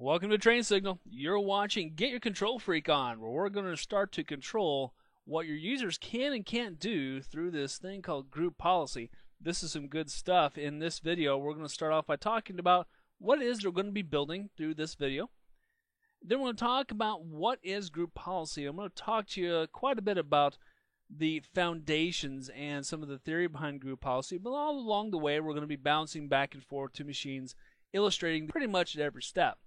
Welcome to Train Signal. You're watching Get Your Control Freak On, where we're going to start to control what your users can and can't do through this thing called group policy. This is some good stuff. In this video, we're going to start off by talking about what it is we're going to be building through this video. Then we're going to talk about what is group policy. I'm going to talk to you quite a bit about the foundations and some of the theory behind group policy, but all along the way, we're going to be bouncing back and forth to machines, illustrating pretty much at every step.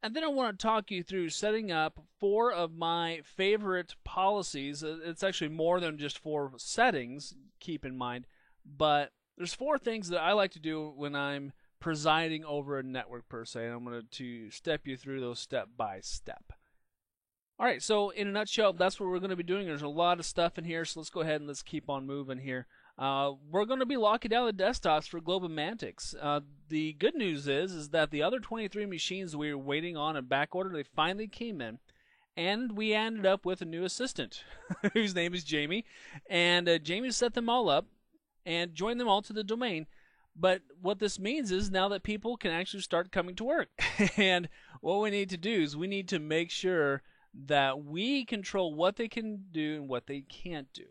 And then I want to talk you through setting up 4 of my favorite policies. It's actually more than just 4 settings, keep in mind. But there's 4 things that I like to do when I'm presiding over a network per se. And I'm going to step you through those step by step. Alright, so in a nutshell, that's what we're going to be doing. There's a lot of stuff in here, so let's go ahead and let's keep on moving here. We're going to be locking down the desktops for Globomantics. The good news is that the other 23 machines we were waiting on in back order, they finally came in. And we ended up with a new assistant, whose name is Jamie. And Jamie set them all up and joined them all to the domain. But what this means is now that people can actually start coming to work. And what we need to do is we need to make sure that we control what they can do and what they can't do.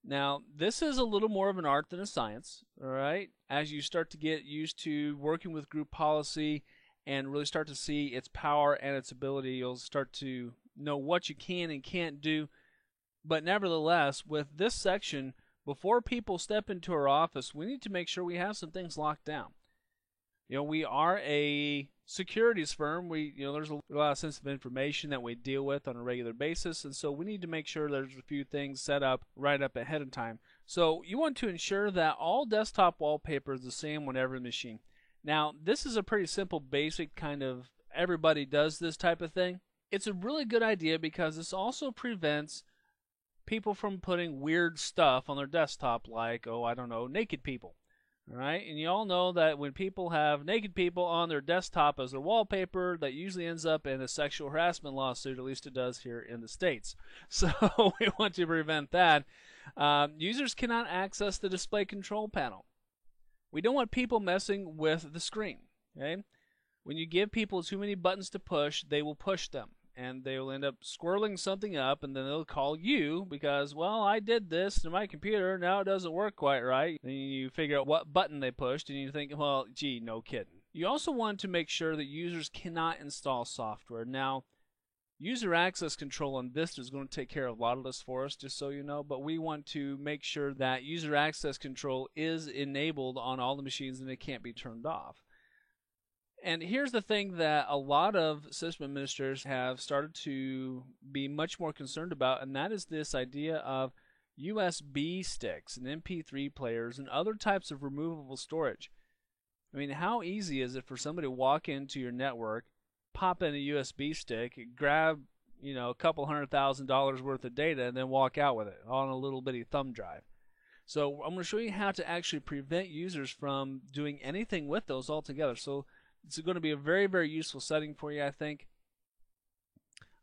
Now, this is a little more of an art than a science, all right? As you start to get used to working with group policy and really start to see its power and its ability, you'll start to know what you can and can't do. But nevertheless, with this section, before people step into our office, we need to make sure we have some things locked down. You know, we are a securities firm. There's a lot of sensitive information that we deal with on a regular basis, and so we need to make sure there's a few things set up right up ahead of time. So you want to ensure that all desktop wallpaper is the same on every machine. Now, this is a pretty simple, basic kind of everybody does this type of thing. It's a really good idea because this also prevents people from putting weird stuff on their desktop like, naked people. Alright, and you all know that when people have naked people on their desktop as their wallpaper, that usually ends up in a sexual harassment lawsuit, at least it does here in the States. So we want to prevent that. Users cannot access the display control panel. We don't want people messing with the screen. Okay? When you give people too many buttons to push, they will push them. And they will end up squirreling something up, and then they'll call you because, well, I did this to my computer, now it doesn't work quite right. Then you figure out what button they pushed, and you think, well, gee, no kidding. You also want to make sure that users cannot install software. Now, user access control on Vista is going to take care of a lot of this for us, just so you know, but we want to make sure that user access control is enabled on all the machines and it can't be turned off. And here's the thing that a lot of system administrators have started to be much more concerned about, and that is this idea of USB sticks and MP3 players and other types of removable storage. I mean, how easy is it for somebody to walk into your network, pop in a USB stick, grab, a couple $100,000 worth of data, and then walk out with it on a little bitty thumb drive? So I'm going to show you how to actually prevent users from doing anything with those altogether. So it's going to be a very, very useful setting for you, I think.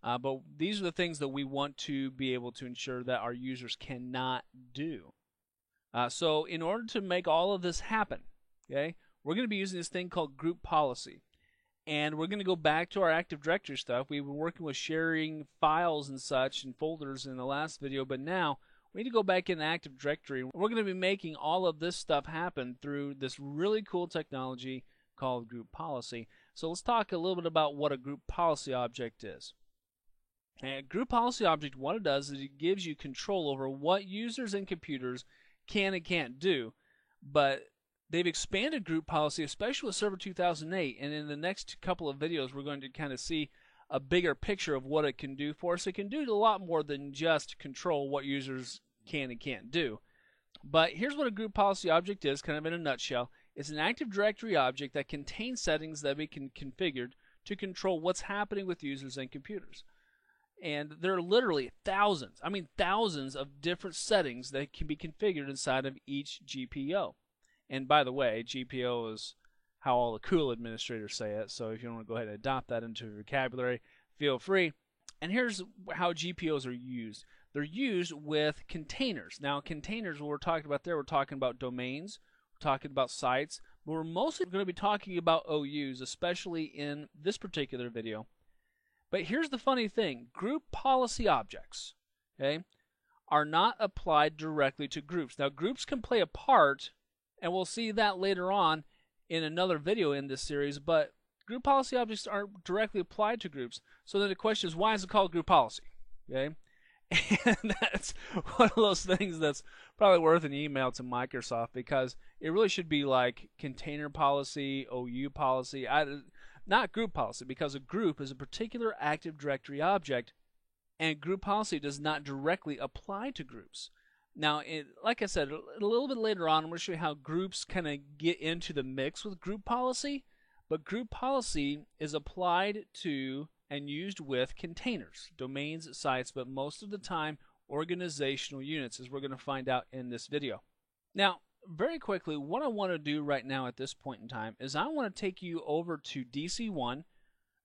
But these are the things that we want to be able to ensure that our users cannot do. So in order to make all of this happen, okay, we're going to be using this thing called group policy. And we're going to go back to our Active Directory stuff. We were working with sharing files and such and folders in the last video, but now we need to go back in Active Directory. We're going to be making all of this stuff happen through this really cool technology called group policy. So let's talk a little bit about what a group policy object is. A group policy object, what it does is it gives you control over what users and computers can and can't do. But they've expanded group policy, especially with Server 2008, and in the next couple of videos we're going to kind of see a bigger picture of what it can do for us. It can do a lot more than just control what users can and can't do. But here's what a group policy object is, kind of in a nutshell. It's an Active Directory object that contains settings that we can configure to control what's happening with users and computers. And there are literally thousands of different settings that can be configured inside of each GPO. And by the way, GPO is how all the cool administrators say it, so if you want to go ahead and adopt that into your vocabulary, feel free. And here's how GPOs are used. They're used with containers. Now, containers, what we're talking about there, we're talking about domains, we're talking about sites, But we're mostly going to be talking about OUs, especially in this particular video. But here's the funny thing. Group policy objects, okay, are not applied directly to groups. Now, groups can play a part, and we'll see that later on in another video in this series, but group policy objects aren't directly applied to groups. So then the question is, why is it called group policy? Okay? And that's one of those things that's probably worth an email to Microsoft, because it really should be like container policy, OU policy, not group policy, because a group is a particular Active Directory object, and group policy does not directly apply to groups. Now, like I said, a little bit later on, I'm going to show you how groups kind of get into the mix with group policy, but group policy is applied to and used with containers, domains, sites, but most of the time organizational units, as we're going to find out in this video. Now, very quickly, what I want to do right now at this point in time is I want to take you over to DC1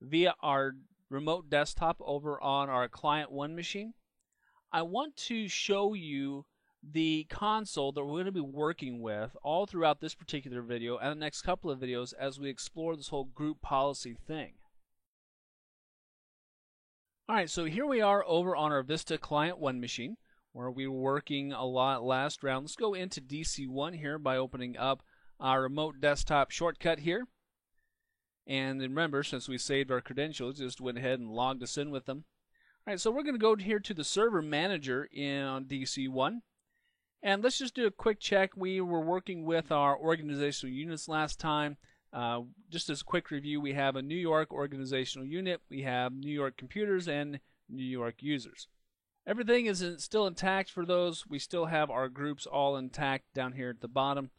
via our remote desktop over on our Client 1 machine. I want to show you the console that we're going to be working with all throughout this particular video and the next couple of videos as we explore this whole group policy thing. Alright, so here we are over on our Vista Client 1 machine, where we were working a lot last round. Let's go into DC1 here by opening up our remote desktop shortcut here. And remember, since we saved our credentials, just went ahead and logged us in with them. Alright, so we're going to go here to the Server Manager on DC1. And let's just do a quick check. We were working with our organizational units last time. Just as a quick review, we have a New York organizational unit, we have New York computers, and New York users. Everything is still intact for those. We still have our groups all intact down here at the bottom.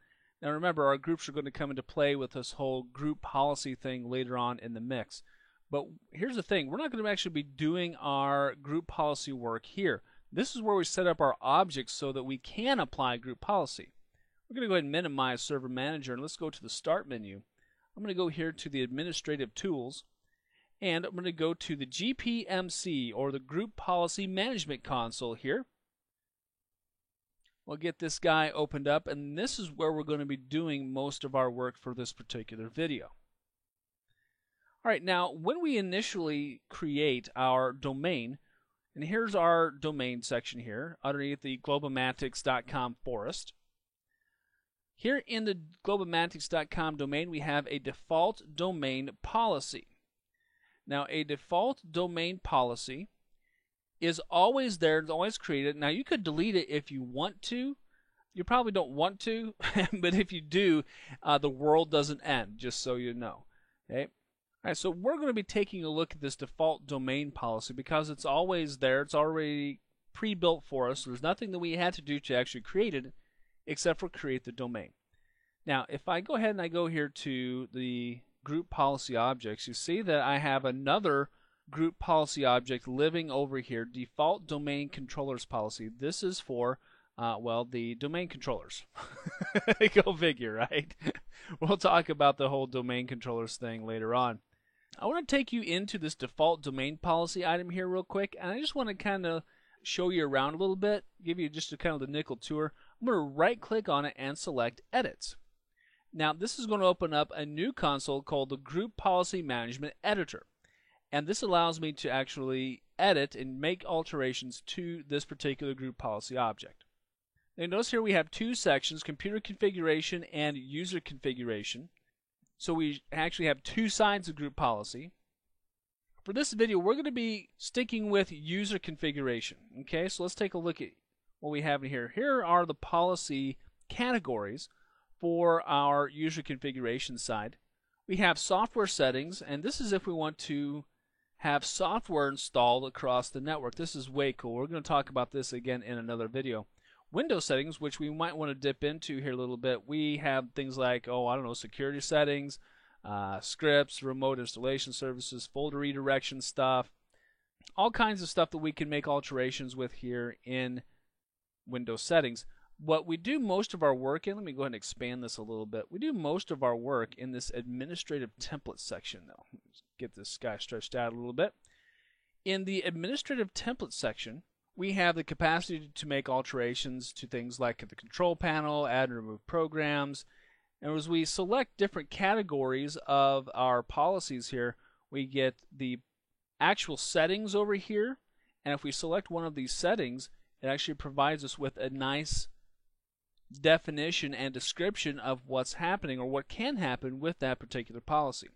Now remember, our groups are going to come into play with this whole group policy thing later on in the mix. But here's the thing, we're not going to actually be doing our group policy work here. This is where we set up our objects so that we can apply group policy. We're going to go ahead and minimize Server Manager, and let's go to the Start menu. I'm going to go here to the Administrative Tools, and I'm going to go to the GPMC, or the Group Policy Management Console here. We'll get this guy opened up, and this is where we're going to be doing most of our work for this particular video. Alright, now when we initially create our domain, and here's our domain section here underneath the globomatics.com forest. Here in the globomatics.com domain, we have a default domain policy. Now, a default domain policy is always there, it's always created. Now, you could delete it if you want to. You probably don't want to, but if you do, the world doesn't end, just so you know. Okay? All right, so we're going to be taking a look at this default domain policy because it's always there. It's already pre-built for us. So there's nothing that we had to do to actually create it, except for create the domain. Now, if I go ahead and I go here to the group policy objects, you see that I have another group policy object living over here, default domain controllers policy. This is for, well, the domain controllers. Go figure, right? We'll talk about the whole domain controllers thing later on. I want to take you into this default domain policy item here real quick, and I just want to kind of show you around a little bit, give you just a kind of the nickel tour. I'm going to right click on it and select Edit. Now this is going to open up a new console called the Group Policy Management Editor, and this allows me to actually edit and make alterations to this particular group policy object. Now notice here we have two sections, computer configuration and user configuration. So we actually have two sides of group policy. For this video, we're going to be sticking with user configuration. Okay, so let's take a look at what we have in here. Here are the policy categories for our user configuration side. We have software settings, and this is if we want to have software installed across the network. This is way cool. We're going to talk about this again in another video. Windows settings, which we might want to dip into here a little bit. We have things like, security settings, scripts, remote installation services, folder redirection stuff, all kinds of stuff that we can make alterations with here in Windows settings. What we do most of our work in, let me go ahead and expand this a little bit. We do most of our work in this administrative template section though. Let's get this guy stretched out a little bit. In the administrative template section, we have the capacity to make alterations to things like the control panel, add and remove programs, And as we select different categories of our policies here, we get the actual settings over here. And if we select one of these settings, it actually provides us with a nice definition and description of what's happening or what can happen with that particular policy.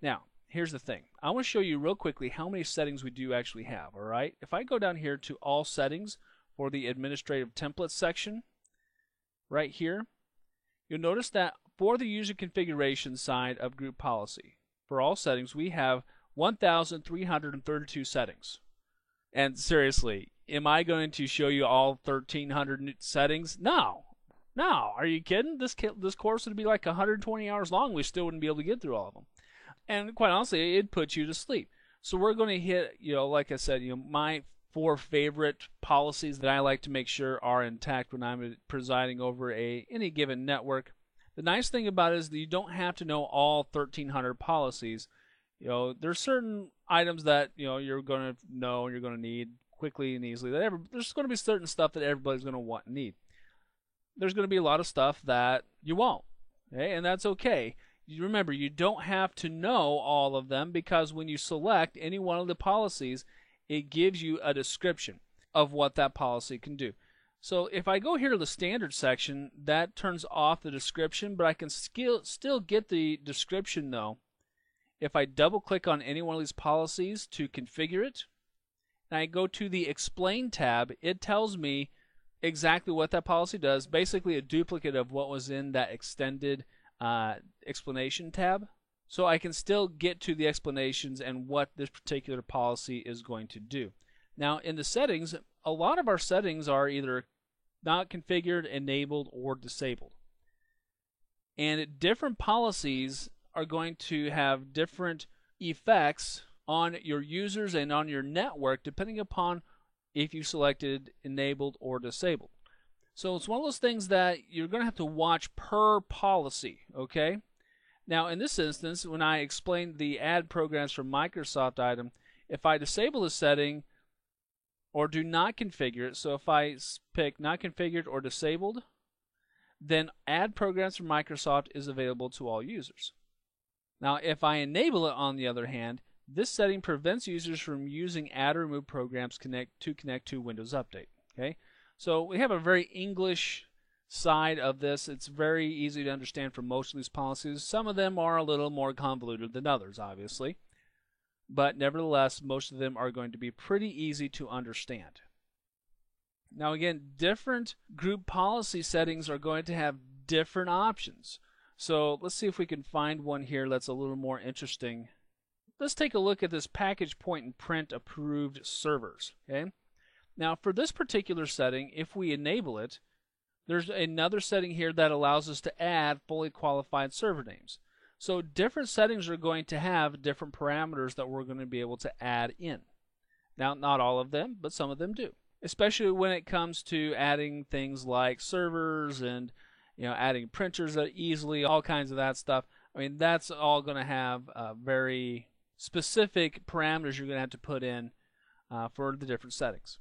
Now, here's the thing. I want to show you real quickly how many settings we do actually have, all right? If I go down here to all settings for the administrative templates section, right here, you'll notice that for the user configuration side of group policy, for all settings, we have 1,332 settings. And seriously, am I going to show you all 1,300 settings? No. No. Are you kidding? This course would be like 120 hours long. We still wouldn't be able to get through all of them. And quite honestly, it'd put you to sleep. So we're going to hit, like I said, my 4 favorite policies that I like to make sure are intact when I'm presiding over any given network. The nice thing about it is that you don't have to know all 1,300 policies. There's certain items that you're going to know and you're going to need quickly and easily. There's going to be certain stuff that everybody's going to want and need. There's going to be a lot of stuff that you won't, okay? And that's okay. Remember, you don't have to know all of them, because when you select any one of the policies, it gives you a description of what that policy can do. So if I go here to the standard section, that turns off the description, but I can still get the description though. If I double click on any one of these policies to configure it, and I go to the explain tab, it tells me exactly what that policy does, basically a duplicate of what was in that extended explanation tab. So I can still get to the explanations and what this particular policy is going to do. Now in the settings, a lot of our settings are either not configured, enabled, or disabled. And different policies are going to have different effects on your users and on your network depending upon if you selected enabled or disabled. So it's one of those things that you're going to have to watch per policy, okay? Now in this instance, when I explained the add programs from Microsoft item, if I disable the setting or do not configure it, so if I pick not configured or disabled, then add programs from Microsoft is available to all users. Now if I enable it, on the other hand, this setting prevents users from using add or remove programs to connect to Windows Update. Okay, so we have a very English side of this. It's very easy to understand for most of these policies. Some of them are a little more convoluted than others, obviously, but nevertheless, most of them are going to be pretty easy to understand. Now again, different group policy settings are going to have different options. So let's see if we can find one here that's a little more interesting. Let's take a look at this package point and print approved servers. Okay. Now for this particular setting, if we enable it, there's another setting here that allows us to add fully qualified server names. So different settings are going to have different parameters that we're going to be able to add in. Now not all of them, but some of them do. Especially when it comes to adding things like servers and adding printers easily, all kinds of that stuff. I mean, that's all going to have very specific parameters you're going to have to put in for the different settings.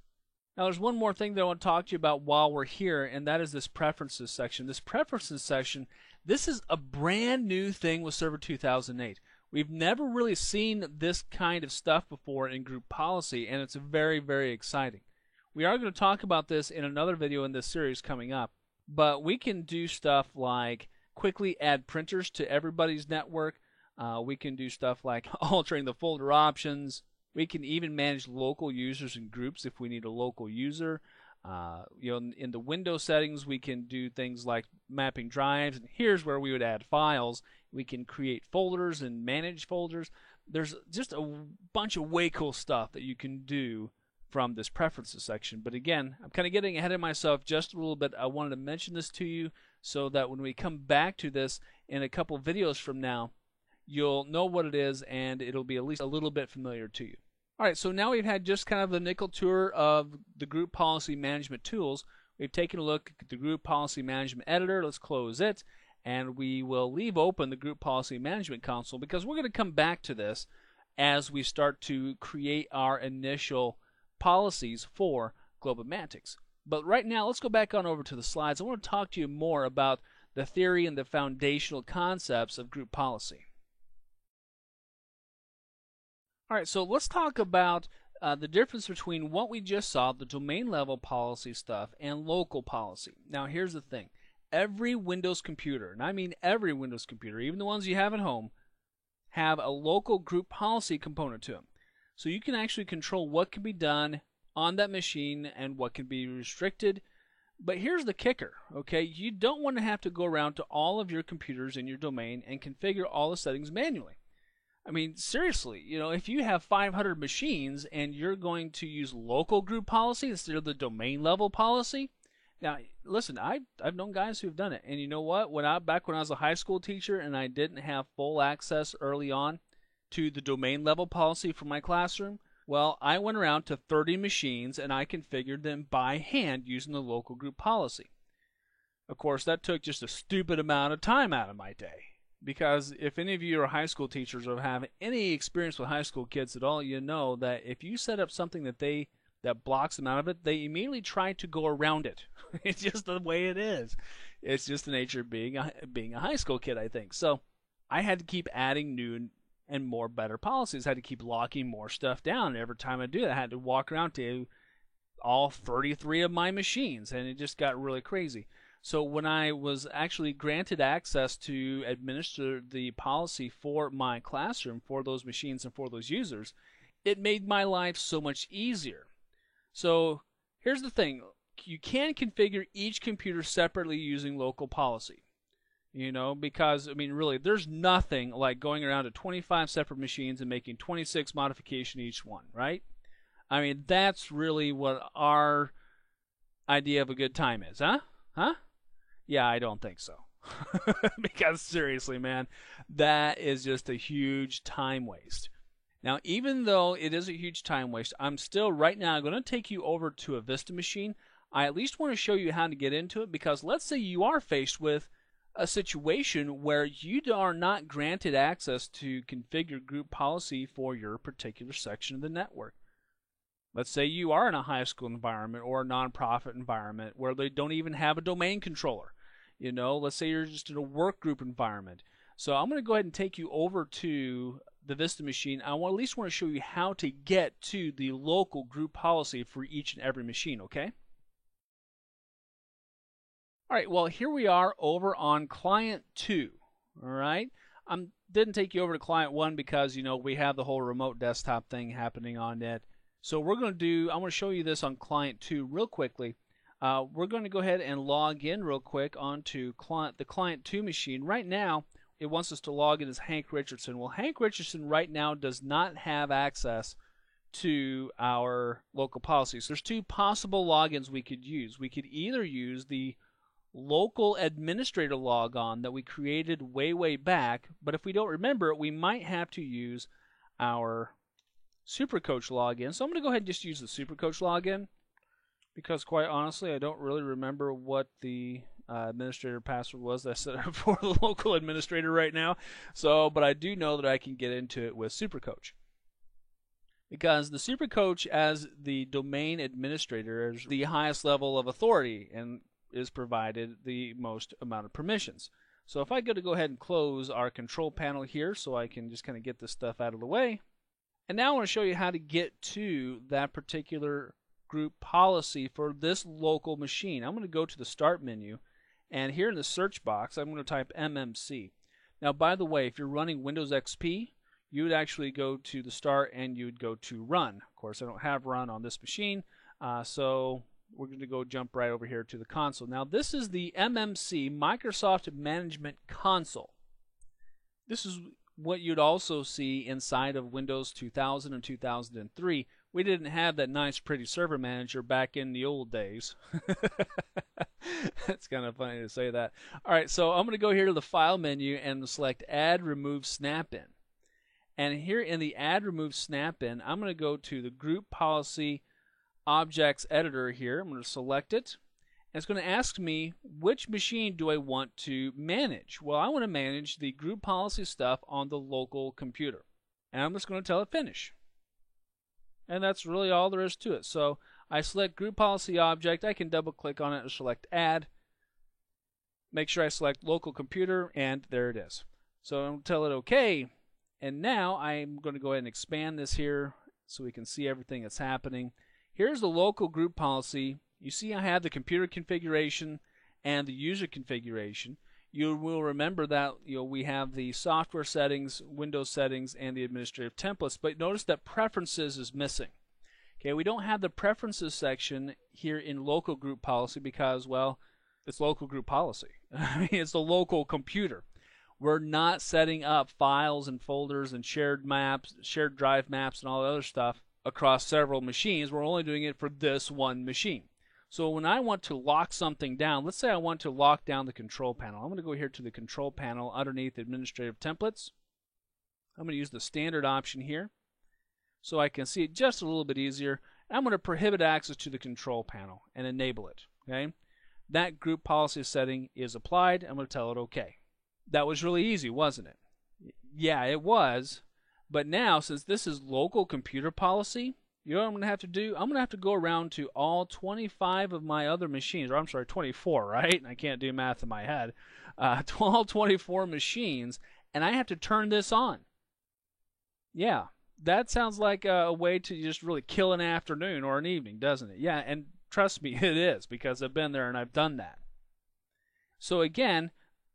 Now there's one more thing that I want to talk to you about while we're here, and that is this preferences section. This preferences section, this is a brand new thing with Server 2008. We've never really seen this kind of stuff before in group policy, and it's very, very exciting. We are going to talk about this in another video in this series coming up, but we can do stuff like quickly add printers to everybody's network. We can do stuff like altering the folder options. We can even manage local users and groups if we need a local user. In the Windows settings, we can do things like mapping drives, and here's where we would add files. We can create folders and manage folders. There's just a bunch of way cool stuff that you can do from this preferences section. But again, I'm kind of getting ahead of myself just a little bit. I wanted to mention this to you so that when we come back to this in a couple videos from now, you'll know what it is and it'll be at least a little bit familiar to you. Alright, so now we've had just kind of the nickel tour of the group policy management tools. We've taken a look at the group policy management editor. Let's close it, and we will leave open the group policy management console because we're going to come back to this as we start to create our initial policies for Globomantics. But right now, let's go back on over to the slides. I want to talk to you more about the theory and the foundational concepts of group policy. All right, so let's talk about the difference between what we just saw, the domain level policy stuff, and local policy. Now, here's the thing. Every Windows computer, and I mean every Windows computer, even the ones you have at home, have a local group policy component to them. So you can actually control what can be done on that machine and what can be restricted. But here's the kicker, okay? You don't want to have to go around to all of your computers in your domain and configure all the settings manually. I mean, seriously, if you have 500 machines and you're going to use local group policy instead of the domain level policy, now listen, I've known guys who've done it, and you know what? Back when I was a high school teacher and I didn't have full access early on to the domain level policy for my classroom, well, I went around to 30 machines and I configured them by hand using the local group policy. Of course, that took just a stupid amount of time out of my day. Because if any of you are high school teachers or have any experience with high school kids at all, you know that if you set up something that blocks them out of it, they immediately try to go around it. It's just the way it is. It's just the nature of being a high school kid, I think. So I had to keep adding new and more better policies. I had to keep locking more stuff down. Every time I do that, I had to walk around to all 33 of my machines, and it just got really crazy. So when I was actually granted access to administer the policy for my classroom, for those machines and for those users, it made my life so much easier. So here's the thing. You can configure each computer separately using local policy. Because, I mean, really, there's nothing like going around to 25 separate machines and making 26 modifications each one, right? I mean, that's really what our idea of a good time is, huh? Huh? Yeah, I don't think so. Because seriously, man, that is just a huge time waste. Now, even though it is a huge time waste, I'm still right now going to take you over to a Vista machine. I at least want to show you how to get into it, because let's say you are faced with a situation where you are not granted access to configure group policy for your particular section of the network. Let's say you are in a high school environment or a nonprofit environment where they don't even have a domain controller. Let's say you're just in a work group environment. So I'm going to go ahead and take you over to the Vista machine. I at least want to show you how to get to the local group policy for each and every machine, okay? All right, well, here we are over on client 2, all right? Didn't take you over to client 1 because, we have the whole remote desktop thing happening on it. So I'm going to show you this on client 2 real quickly. We're going to go ahead and log in real quick onto the client 2 machine. Right now, it wants us to log in as Hank Richardson. Well, Hank Richardson right now does not have access to our local policies. There's two possible logins we could use. We could either use the local administrator logon that we created way back, but if we don't remember it, we might have to use our SuperCoach login. So I'm going to go ahead and just use the SuperCoach login, because quite honestly, I don't really remember what the administrator password was that I set up for the local administrator right now. But I do know that I can get into it with SuperCoach, because the SuperCoach, as the domain administrator, is the highest level of authority and is provided the most amount of permissions. So if I go ahead and close our control panel here so I can just kind of get this stuff out of the way. And now I want to show you how to get to that particular group policy for this local machine. I'm going to go to the Start menu, and here in the search box, I'm going to type MMC. Now, by the way, if you're running Windows XP, you would actually go to the Start and you would go to Run. Of course, I don't have Run on this machine, so we're going to go jump right over here to the console. Now, this is the MMC, Microsoft Management Console. This is what you'd also see inside of Windows 2000 and 2003. We didn't have that nice pretty server manager back in the old days. It's kind of funny to say that. Alright, so I'm going to go here to the File menu and select Add Remove Snap-in. And here in the Add Remove Snap-in, I'm going to go to the Group Policy Objects Editor here. I'm going to select it. And it's going to ask me, which machine do I want to manage? Well, I want to manage the group policy stuff on the local computer. And I'm just going to tell it Finish. And that's really all there is to it. So I select Group Policy Object. I can double click on it and select Add. Make sure I select local computer, and there it is. So I'm going to tell it OK, and now I'm going to go ahead and expand this here so we can see everything that's happening. Here's the local group policy. You see I have the computer configuration and the user configuration. You will remember that we have the software settings, Windows settings, and the administrative templates, but notice that preferences is missing. Okay, we don't have the preferences section here in local group policy because, well, it's local group policy. I mean, it's the local computer. We're not setting up files and folders and shared maps, shared drive maps, and all the other stuff across several machines. We're only doing it for this one machine. So when I want to lock something down, let's say I want to lock down the control panel. I'm going to go here to the control panel underneath administrative templates. I'm going to use the standard option here so I can see it just a little bit easier. I'm going to prohibit access to the control panel and enable it. Okay, that group policy setting is applied. I'm going to tell it OK. That was really easy, wasn't it? Yeah, it was. But now, since this is local computer policy, you know what I'm going to have to do? I'm going to have to go around to all 25 of my other machines, or I'm sorry, 24, right? I can't do math in my head. All 24 machines, and I have to turn this on. Yeah, that sounds like a way to just really kill an afternoon or an evening, doesn't it? Yeah, and trust me, it is, because I've been there and I've done that. So again,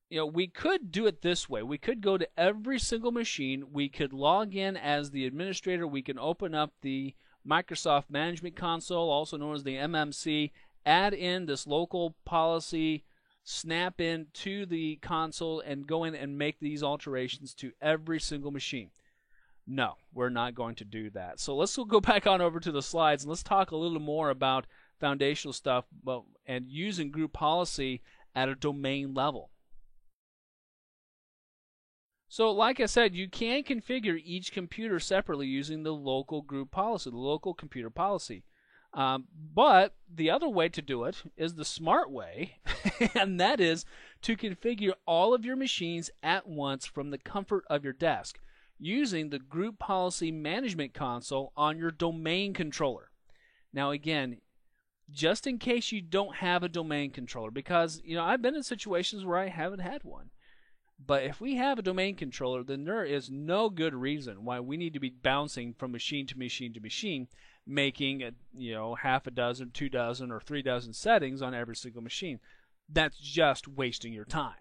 we could do it this way. We could go to every single machine. We could log in as the administrator. We can open up the Microsoft Management Console, also known as the MMC, add in this local policy, snap in to the console, and go in and make these alterations to every single machine. No, we're not going to do that. So let's go back on over to the slides and let's talk a little more about foundational stuff and using group policy at a domain level. So like I said, you can configure each computer separately using the local group policy, the local computer policy. But the other way to do it is the smart way, and that is to configure all of your machines at once from the comfort of your desk using the group policy management console on your domain controller. Now again, just in case you don't have a domain controller, because I've been in situations where I haven't had one. But if we have a domain controller, then there is no good reason why we need to be bouncing from machine to machine to machine, making half a dozen, 2 dozen, or 3 dozen settings on every single machine. That's just wasting your time.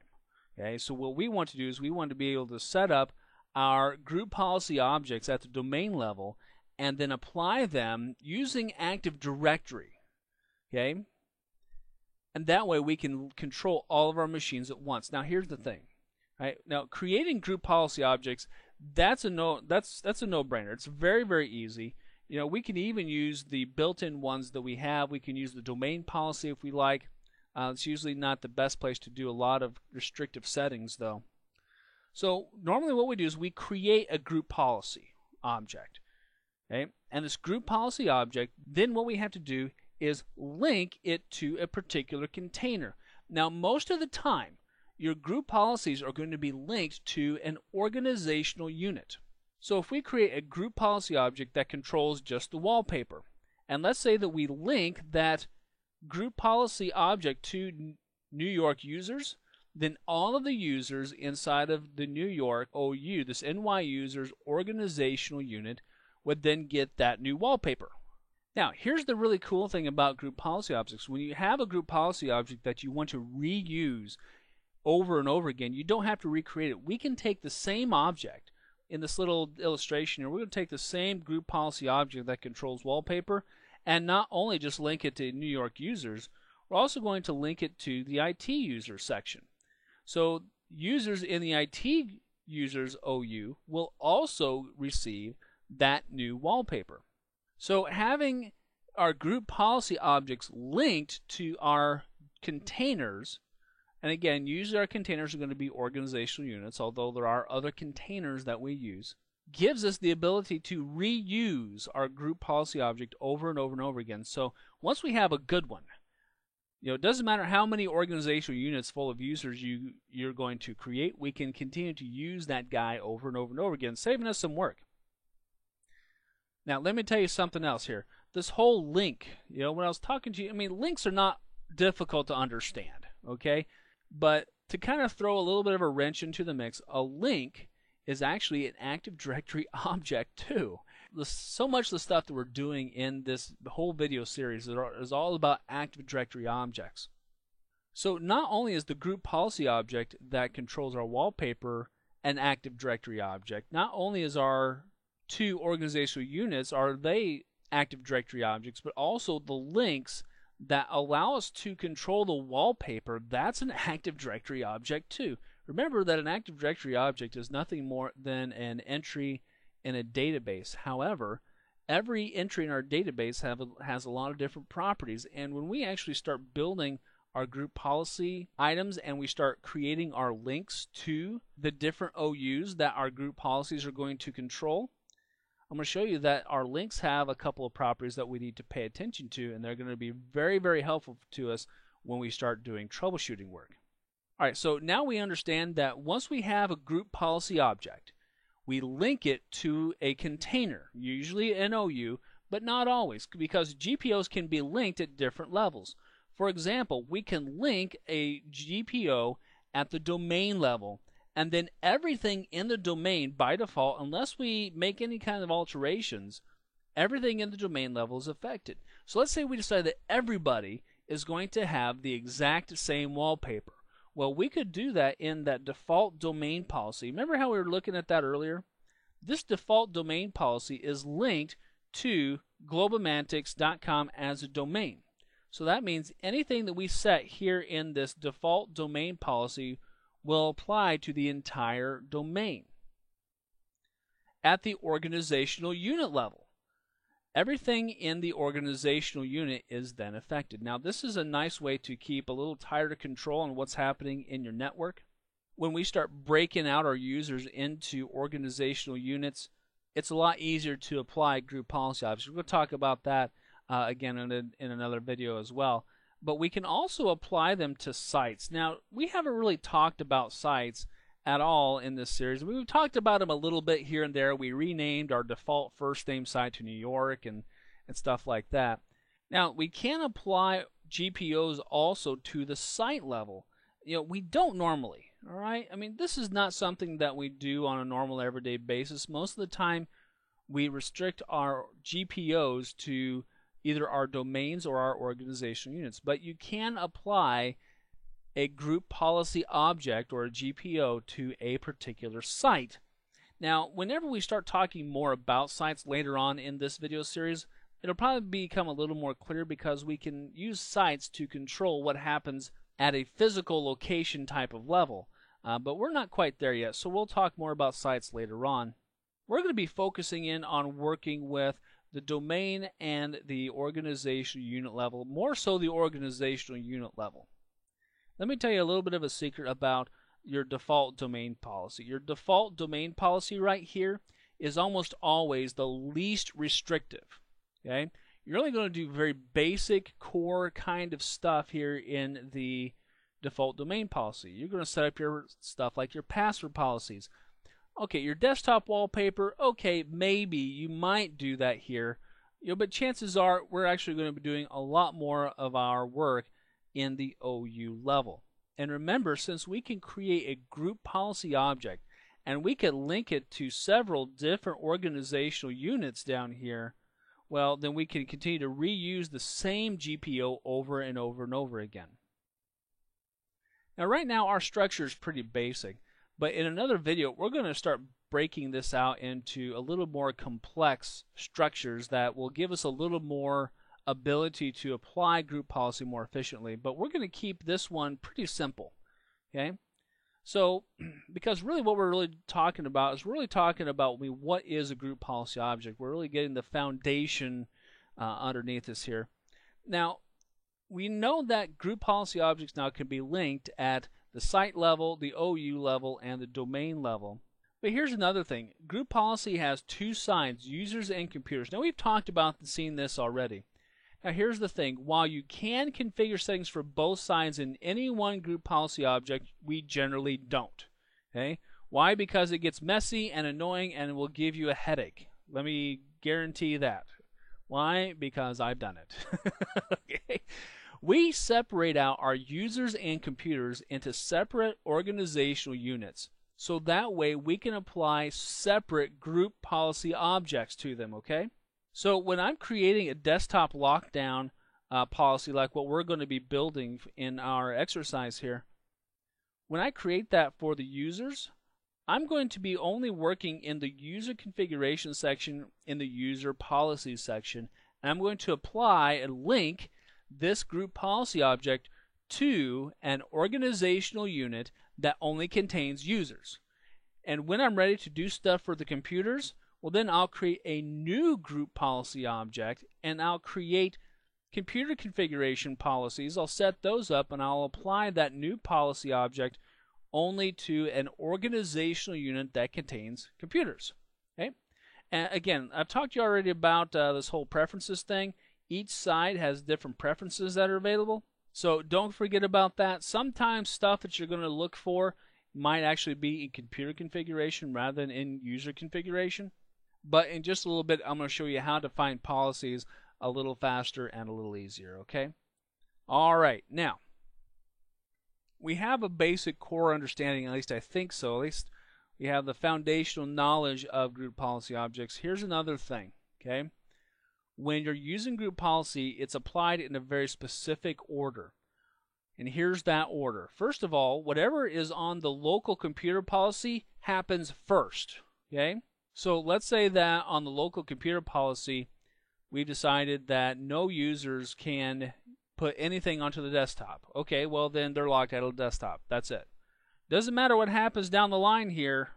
Okay, so what we want to do is we want to be able to set up our group policy objects at the domain level and then apply them using Active Directory. Okay, and that way we can control all of our machines at once. Now here's the thing. Right. Now, creating group policy objects, that's a no-brainer. It's very, very easy. We can even use the built-in ones that we have. We can use the domain policy if we like. It's usually not the best place to do a lot of restrictive settings, though. So normally what we do is we create a group policy object. Okay? And this group policy object, then what we have to do is link it to a particular container. Now, most of the time, your group policies are going to be linked to an organizational unit. So if we create a group policy object that controls just the wallpaper, and let's say that we link that group policy object to New York users, then all of the users inside of the New York OU, this NY users organizational unit, would then get that new wallpaper. Now, here's the really cool thing about group policy objects. When you have a group policy object that you want to reuse over and over again, you don't have to recreate it. We can take the same object in this little illustration here. We're going to take the same group policy object that controls wallpaper and not only just link it to New York users, we're also going to link it to the IT user section. So users in the IT users OU will also receive that new wallpaper. So having our group policy objects linked to our containers, and again, usually our containers are going to be organizational units, although there are other containers that we use, gives us the ability to reuse our group policy object over and over and over again. So once we have a good one, it doesn't matter how many organizational units full of users you're going to create, we can continue to use that guy over and over and over again, saving us some work. Now, let me tell you something else here. This whole link, when I was talking to you, links are not difficult to understand, okay? But to kind of throw a little bit of a wrench into the mix, a link is actually an Active Directory object too. So much of the stuff that we're doing in this whole video series is all about Active Directory objects. So not only is the group policy object that controls our wallpaper an Active Directory object, not only is our two organizational units are they Active Directory objects, but also the links that allow us to control the wallpaper, that's an Active Directory object too. Remember that an Active Directory object is nothing more than an entry in a database. However, every entry in our database has a lot of different properties, and when we actually start building our group policy items and we start creating our links to the different OUs that our group policies are going to control, I'm going to show you that our links have a couple of properties that we need to pay attention to, and they're going to be very, very helpful to us when we start doing troubleshooting work. All right, so now we understand that once we have a group policy object, we link it to a container, usually an OU, but not always, because GPOs can be linked at different levels. For example, we can link a GPO at the domain level, and then everything in the domain by default, unless we make any kind of alterations, everything in the domain level is affected. So let's say we decide that everybody is going to have the exact same wallpaper. Well, we could do that in that default domain policy. Remember how we were looking at that earlier? This default domain policy is linked to globalmantics.com as a domain. So that means anything that we set here in this default domain policy will apply to the entire domain. At the organizational unit level, everything in the organizational unit is then affected. Now, this is a nice way to keep a little tighter control on what's happening in your network. When we start breaking out our users into organizational units, it's a lot easier to apply group policy objects. We're going to talk about that again in another video as well. But we can also apply them to sites. Now, we haven't really talked about sites at all in this series. We've talked about them a little bit here and there. We renamed our default first name site to New York and stuff like that. Now, we can apply GPOs also to the site level. You know, we don't normally, all right? I mean, this is not something that we do on a normal everyday basis. Most of the time, we restrict our GPOs to either our domains or our organizational units. But you can apply a group policy object or a GPO to a particular site. Now, whenever we start talking more about sites later on in this video series, it'll probably become a little more clear because we can use sites to control what happens at a physical location type of level. But we're not quite there yet, so we'll talk more about sites later on. We're going to be focusing in on working with the domain and the organizational unit level, more so the organizational unit level. Let me tell you a little bit of a secret about your default domain policy. Your default domain policy right here is almost always the least restrictive. Okay? You're only going to do very basic core kind of stuff here in the default domain policy. You're going to set up your stuff like your password policies. Okay, your desktop wallpaper, okay, maybe you might do that here, but chances are we're actually going to be doing a lot more of our work in the OU level. And remember, since we can create a group policy object and we can link it to several different organizational units down here, well, then we can continue to reuse the same GPO over and over and over again. Now, right now, our structure is pretty basic. But in another video, we're going to start breaking this out into a little more complex structures that will give us a little more ability to apply group policy more efficiently. But we're going to keep this one pretty simple. Okay? So, because really what we're really talking about is what is a group policy object. We're really getting the foundation underneath this here. Now, we know that group policy objects now can be linked at the site level, the OU level, and the domain level. But here's another thing. Group policy has two sides, users and computers. Now, we've talked about and seen this already. Now, here's the thing. While you can configure settings for both sides in any one group policy object, we generally don't. Okay? Why? Because it gets messy and annoying and will give you a headache. Let me guarantee that. Why? Because I've done it. Okay? We separate out our users and computers into separate organizational units. So that way we can apply separate group policy objects to them, okay? So when I'm creating a desktop lockdown policy like what we're going to be building in our exercise here, when I create that for the users, I'm going to be only working in the user configuration section in the user policies section, and I'm going to apply and link this group policy object to an organizational unit that only contains users. And when I'm ready to do stuff for the computers, well, then I'll create a new group policy object, and I'll create computer configuration policies. I'll set those up, and I'll apply that new policy object only to an organizational unit that contains computers. Okay? And again, I've talked to you already about this whole preferences thing. Each side has different preferences that are available, so don't forget about that. Sometimes stuff that you're going to look for might actually be in computer configuration rather than in user configuration. But in just a little bit, I'm going to show you how to find policies a little faster and a little easier, okay? All right, now, we have a basic core understanding, at least I think so. At least we have the foundational knowledge of group policy objects. Here's another thing, okay? When you're using group policy, it's applied in a very specific order. And here's that order. First of all, whatever is on the local computer policy happens first, okay? So let's say that on the local computer policy, we decided that no users can put anything onto the desktop. Okay, well then they're locked out of the desktop. That's it. Doesn't matter what happens down the line here.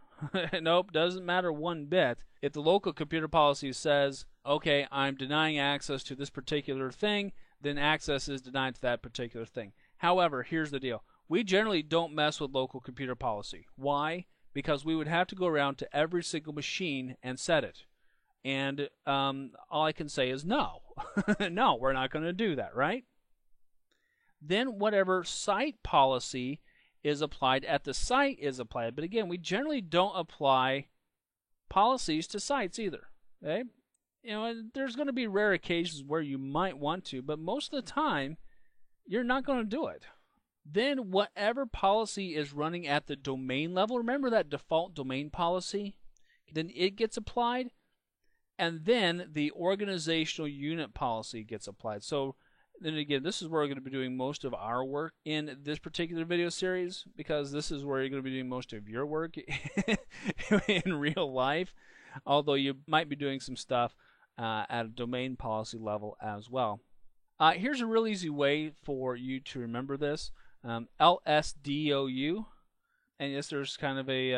Nope, doesn't matter one bit. If the local computer policy says, okay, I'm denying access to this particular thing, then access is denied to that particular thing. However, here's the deal. We generally don't mess with local computer policy. Why? Because we would have to go around to every single machine and set it. And all I can say is no. No, we're not going to do that, right? Then whatever site policy is applied at the site is applied. But again, we generally don't apply policies to sites either. Okay? You know, there's going to be rare occasions where you might want to, but most of the time, you're not going to do it. Then whatever policy is running at the domain level, remember that default domain policy? Then it gets applied, and then the organizational unit policy gets applied. So then again, this is where we're going to be doing most of our work in this particular video series, because this is where you're going to be doing most of your work in real life, although you might be doing some stuff at a domain policy level as well. Here's a real easy way for you to remember this. LSDOU, and yes, there's kind of a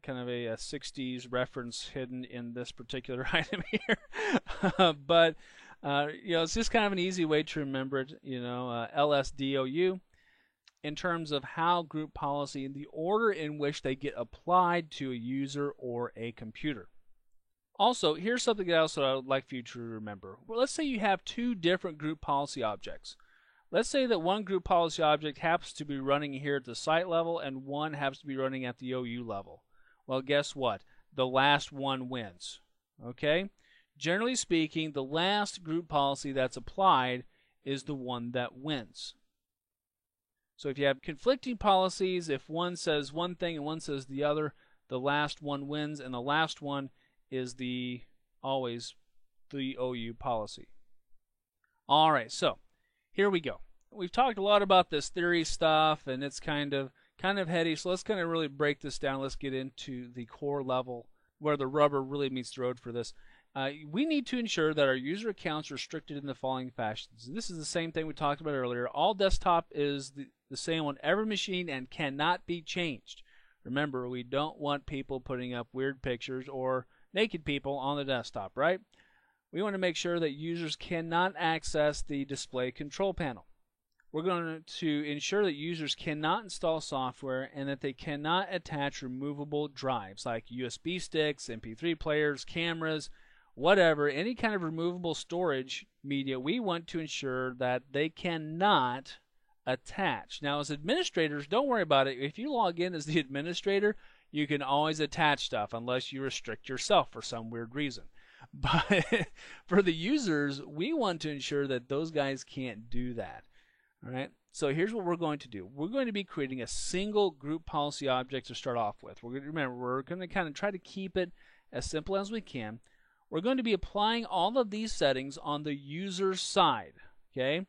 60s reference hidden in this particular item here, but you know, it's just kind of an easy way to remember it. You know, LSDOU, in terms of how group policy, the order in which they get applied to a user or a computer. Also, here's something else that I would like for you to remember. Well, let's say you have two different group policy objects. Let's say that one group policy object happens to be running here at the site level and one happens to be running at the OU level. Well, guess what? The last one wins. Okay? Generally speaking, the last group policy that's applied is the one that wins. So if you have conflicting policies, if one says one thing and one says the other, the last one wins, and the last one is always the OU policy. All right, so here we go. We've talked a lot about this theory stuff, and it's kind of heady. So let's kind of really break this down. Let's get into the core level where the rubber really meets the road for this. We need to ensure that our user accounts are restricted in the following fashions. This is the same thing we talked about earlier. All desktop is the same on every machine and cannot be changed. Remember, we don't want people putting up weird pictures or naked people on the desktop, right? We want to make sure that users cannot access the display control panel. We're going to ensure that users cannot install software and that they cannot attach removable drives like USB sticks, MP3 players, cameras, whatever, any kind of removable storage media. We want to ensure that they cannot attach. Now, as administrators, don't worry about it. If you log in as the administrator, you can always attach stuff unless you restrict yourself for some weird reason. But for the users, we want to ensure that those guys can't do that. All right. So here's what we're going to do. We're going to be creating a single group policy object to start off with. We're going to remember we're going to kind of try to keep it as simple as we can. We're going to be applying all of these settings on the user side. Okay.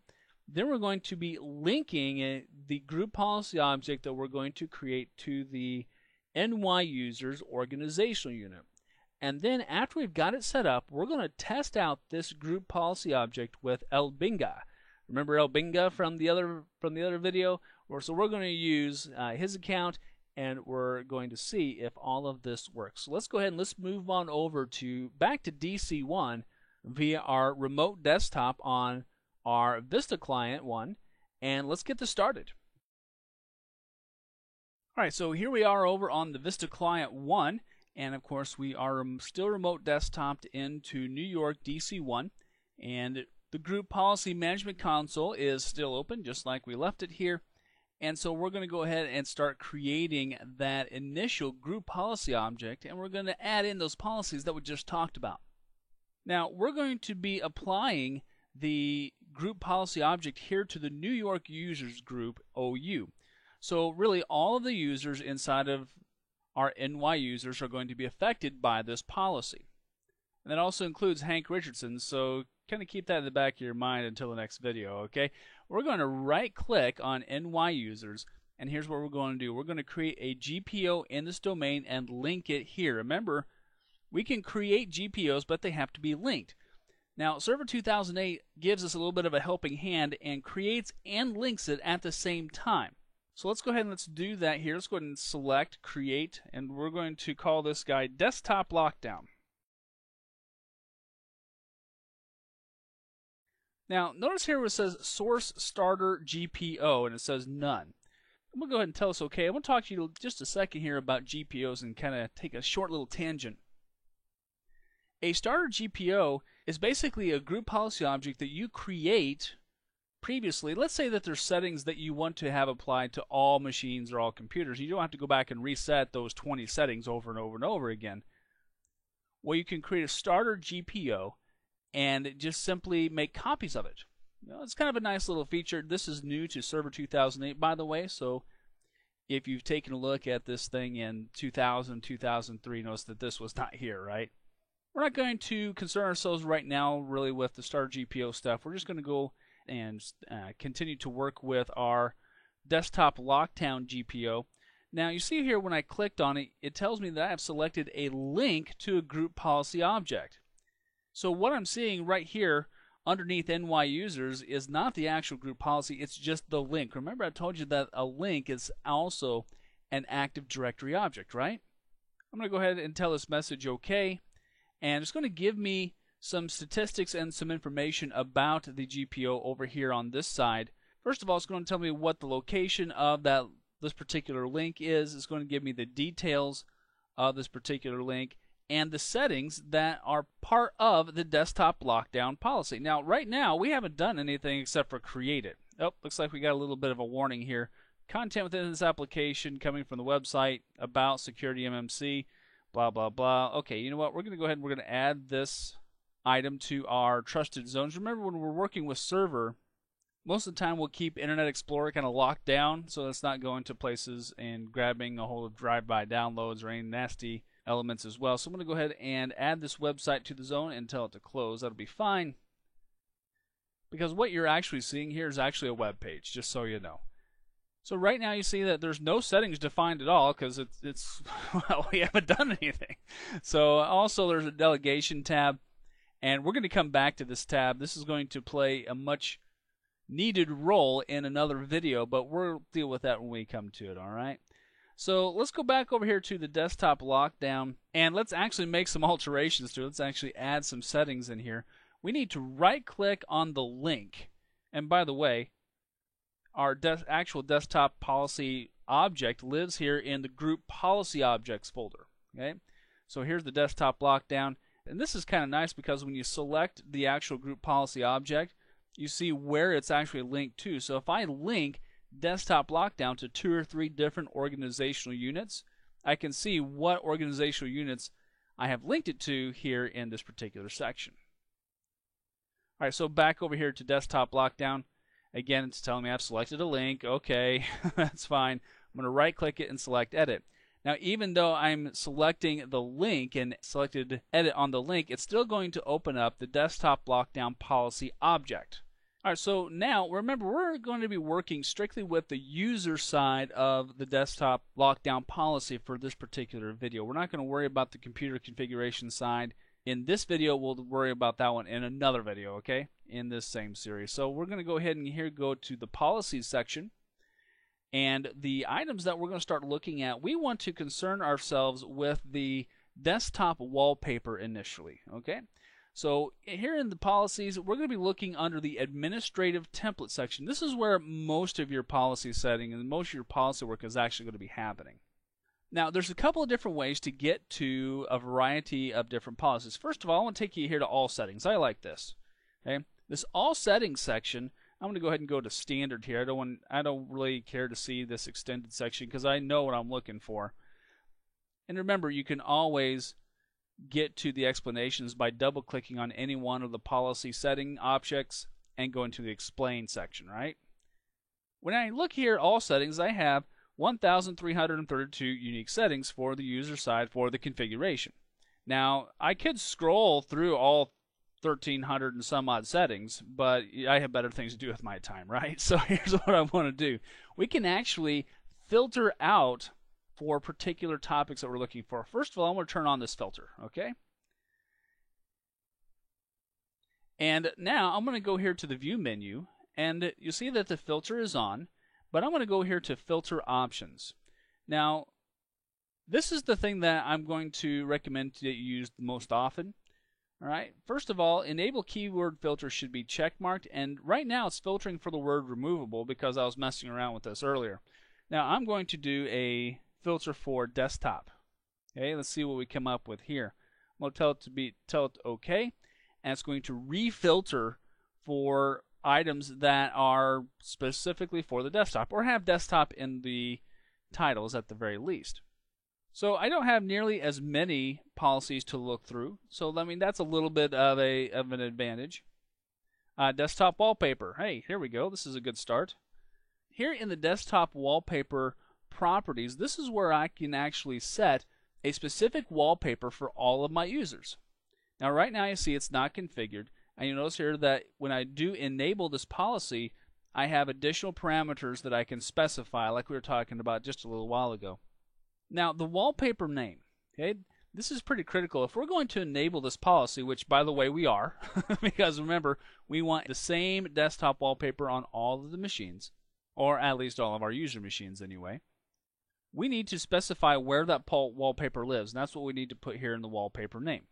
Then we're going to be linking the group policy object that we're going to create to the NY users organizational unit. And then after we've got it set up, we're going to test out this group policy object with Elbinga. Remember Elbinga from the other video? So we're going to use his account, and we're going to see if all of this works. So let's go ahead and let's move on over back to DC1 via our remote desktop on our Vista Client 1, and let's get this started. All right, so here we are over on the Vista Client 1, and of course we are still remote desktoped into New York DC1, and the Group Policy Management Console is still open just like we left it here. And so we're going to go ahead and start creating that initial group policy object, and we're going to add in those policies that we just talked about. Now we're going to be applying the group policy object here to the New York users group OU. So really all of the users inside of our NY users are going to be affected by this policy. And that also includes Hank Richardson, so kind of keep that in the back of your mind until the next video, okay? We're going to right click on NY users, and here's what we're going to do. We're going to create a GPO in this domain and link it here. Remember, we can create GPOs, but they have to be linked. Now, Server 2008 gives us a little bit of a helping hand and creates and links it at the same time. So let's go ahead and let's do that here. Let's go ahead and select Create, and we're going to call this guy Desktop Lockdown. Now, notice here where it says Source Starter GPO, and it says None. I'm going to go ahead and tell us OK. I'm going to talk to you just a second here about GPOs and kind of take a short little tangent. A starter GPO is basically a group policy object that you create previously. Let's say that there's settings that you want to have applied to all machines or all computers. You don't have to go back and reset those 20 settings over and over and over again. Well, you can create a starter GPO and just simply make copies of it. You know, it's kind of a nice little feature. This is new to Server 2008, by the way, so if you've taken a look at this thing in 2000, 2003, notice that this was not here, right? We're not going to concern ourselves right now really with the starter GPO stuff. We're just going to go and continue to work with our Desktop Lockdown GPO. Now you see here when I clicked on it, it tells me that I have selected a link to a group policy object. So what I'm seeing right here underneath NY users is not the actual group policy, it's just the link. Remember I told you that a link is also an Active Directory object, right? I'm going to go ahead and tell this message OK, and it's going to give me some statistics and some information about the GPO over here on this side. First of all, it's going to tell me what the location of this particular link is. It's going to give me the details of this particular link and the settings that are part of the desktop lockdown policy. Now, right now, we haven't done anything except for create it. Oh, looks like we got a little bit of a warning here. Content within this application coming from the website about security MMC, blah, blah, blah. Okay, you know what? We're going to go ahead and we're going to add this item to our trusted zones. Remember, when we're working with server, most of the time we'll keep Internet Explorer kind of locked down so it's not going to places and grabbing a hold of drive-by downloads or any nasty elements as well. So I'm going to go ahead and add this website to the zone and tell it to close. That'll be fine, because what you're actually seeing here is actually a web page, just so you know. So right now you see that there's no settings defined at all because it's well, we haven't done anything. So also there's a delegation tab, and we're going to come back to this tab. This is going to play a much needed role in another video, but we'll deal with that when we come to it, all right? So let's go back over here to the desktop lockdown, and let's actually make some alterations to it. Let's actually add some settings in here. We need to right-click on the link. And by the way, our actual desktop policy object lives here in the group policy objects folder. Okay, so here's the desktop lockdown, and this is kind of nice because when you select the actual group policy object, you see where it's actually linked to. So if I link desktop lockdown to 2 or 3 different organizational units, I can see what organizational units I have linked it to here in this particular section. Alright, so back over here to desktop lockdown. Again, it's telling me I've selected a link. Okay, that's fine. I'm going to right click it and select edit. Now, even though I'm selecting the link and selected edit on the link, it's still going to open up the desktop lockdown policy object. All right, so now remember, we're going to be working strictly with the user side of the desktop lockdown policy for this particular video. We're not going to worry about the computer configuration side. In this video, we'll worry about that one in another video, okay, in this same series. So we're going to go ahead and here go to the policies section. And the items that we're going to start looking at, we want to concern ourselves with the desktop wallpaper initially, okay? So here in the policies, we're going to be looking under the administrative template section. This is where most of your policy setting and most of your policy work is actually going to be happening. Now, there's a couple of different ways to get to a variety of different policies. First of all, I want to take you here to all settings. I like this. Okay? This all settings section, I'm going to go ahead and go to standard here. I don't really care to see this extended section because I know what I'm looking for. And remember, you can always get to the explanations by double clicking on any one of the policy setting objects and going to the explain section, right? When I look here at all settings, I have 1,332 unique settings for the user side for the configuration. Now, I could scroll through all 1,300 and some odd settings, but I have better things to do with my time, right? So here's what I want to do. We can actually filter out for particular topics that we're looking for. First of all, I want to turn on this filter, okay? And now I'm going to go here to the view menu, and you see that the filter is on, but I'm going to go here to filter options. Now, this is the thing that I'm going to recommend that you use the most often. All right. First of all, enable keyword filter should be checkmarked, and right now it's filtering for the word removable because I was messing around with this earlier. Now I'm going to do a filter for desktop. Okay, let's see what we come up with here. I'm going to tell it OK, and it's going to refilter for items that are specifically for the desktop or have desktop in the titles at the very least. So I don't have nearly as many policies to look through, so I mean that's a little bit of an advantage. Desktop wallpaper. Hey, here we go. This is a good start. Here in the desktop wallpaper properties, this is where I can actually set a specific wallpaper for all of my users. Now right now you see it's not configured, and you notice here that when I do enable this policy, I have additional parameters that I can specify like we were talking about just a little while ago. Now, the wallpaper name, okay, this is pretty critical. If we're going to enable this policy, which, by the way, we are, because remember, we want the same desktop wallpaper on all of the machines, or at least all of our user machines anyway, we need to specify where that wallpaper lives, and that's what we need to put here in the wallpaper name.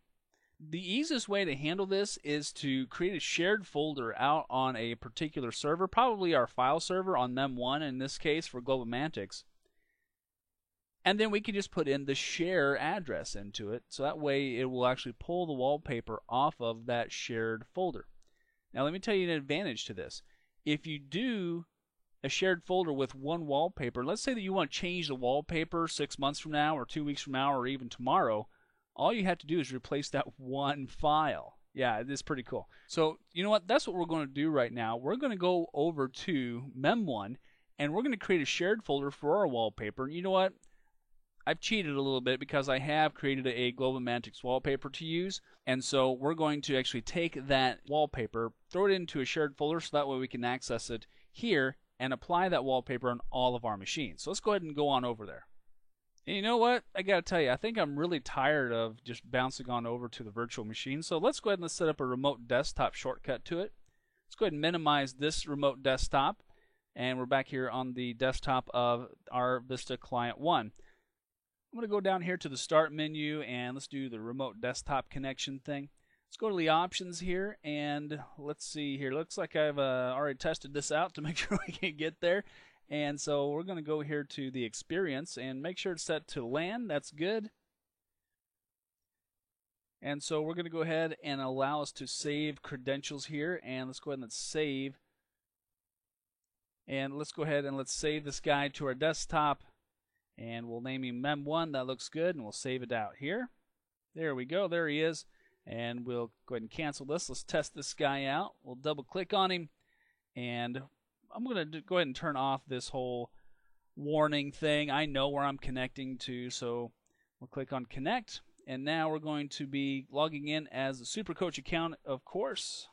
The easiest way to handle this is to create a shared folder out on a particular server, probably our file server on Mem1 in this case for GlobalMantics. And then we can just put in the share address into it, so that way it will actually pull the wallpaper off of that shared folder. Now let me tell you an advantage to this. If you do a shared folder with one wallpaper, let's say that you want to change the wallpaper 6 months from now or 2 weeks from now or even tomorrow, all you have to do is replace that one file. Yeah, it is pretty cool. So you know what? That's what we're going to do right now. We're going to go over to Mem1 and we're going to create a shared folder for our wallpaper. And you know what? I've cheated a little bit because I have created a GlobalMantics wallpaper to use, and so we're going to actually take that wallpaper, throw it into a shared folder so that way we can access it here and apply that wallpaper on all of our machines. So let's go ahead and go on over there. And you know what? I gotta tell you, I think I'm really tired of just bouncing on over to the virtual machine, so let's go ahead and set up a remote desktop shortcut to it. Let's go ahead and minimize this remote desktop, and we're back here on the desktop of our Vista Client 1. I'm going to go down here to the Start menu and let's do the remote desktop connection thing. Let's go to the options here and let's see here. Looks like I've already tested this out to make sure we can get there. And so we're going to go here to the experience and make sure it's set to LAN. That's good. And so we're going to go ahead and allow us to save credentials here. And let's go ahead and let's save. And let's go ahead and let's save this guy to our desktop. And we'll name him Mem1. That looks good. And we'll save it out here. There we go. There he is. And we'll go ahead and cancel this. Let's test this guy out. We'll double click on him. And I'm going to go ahead and turn off this whole warning thing. I know where I'm connecting to, so we'll click on connect. And now we're going to be logging in as a SuperCoach account, of course.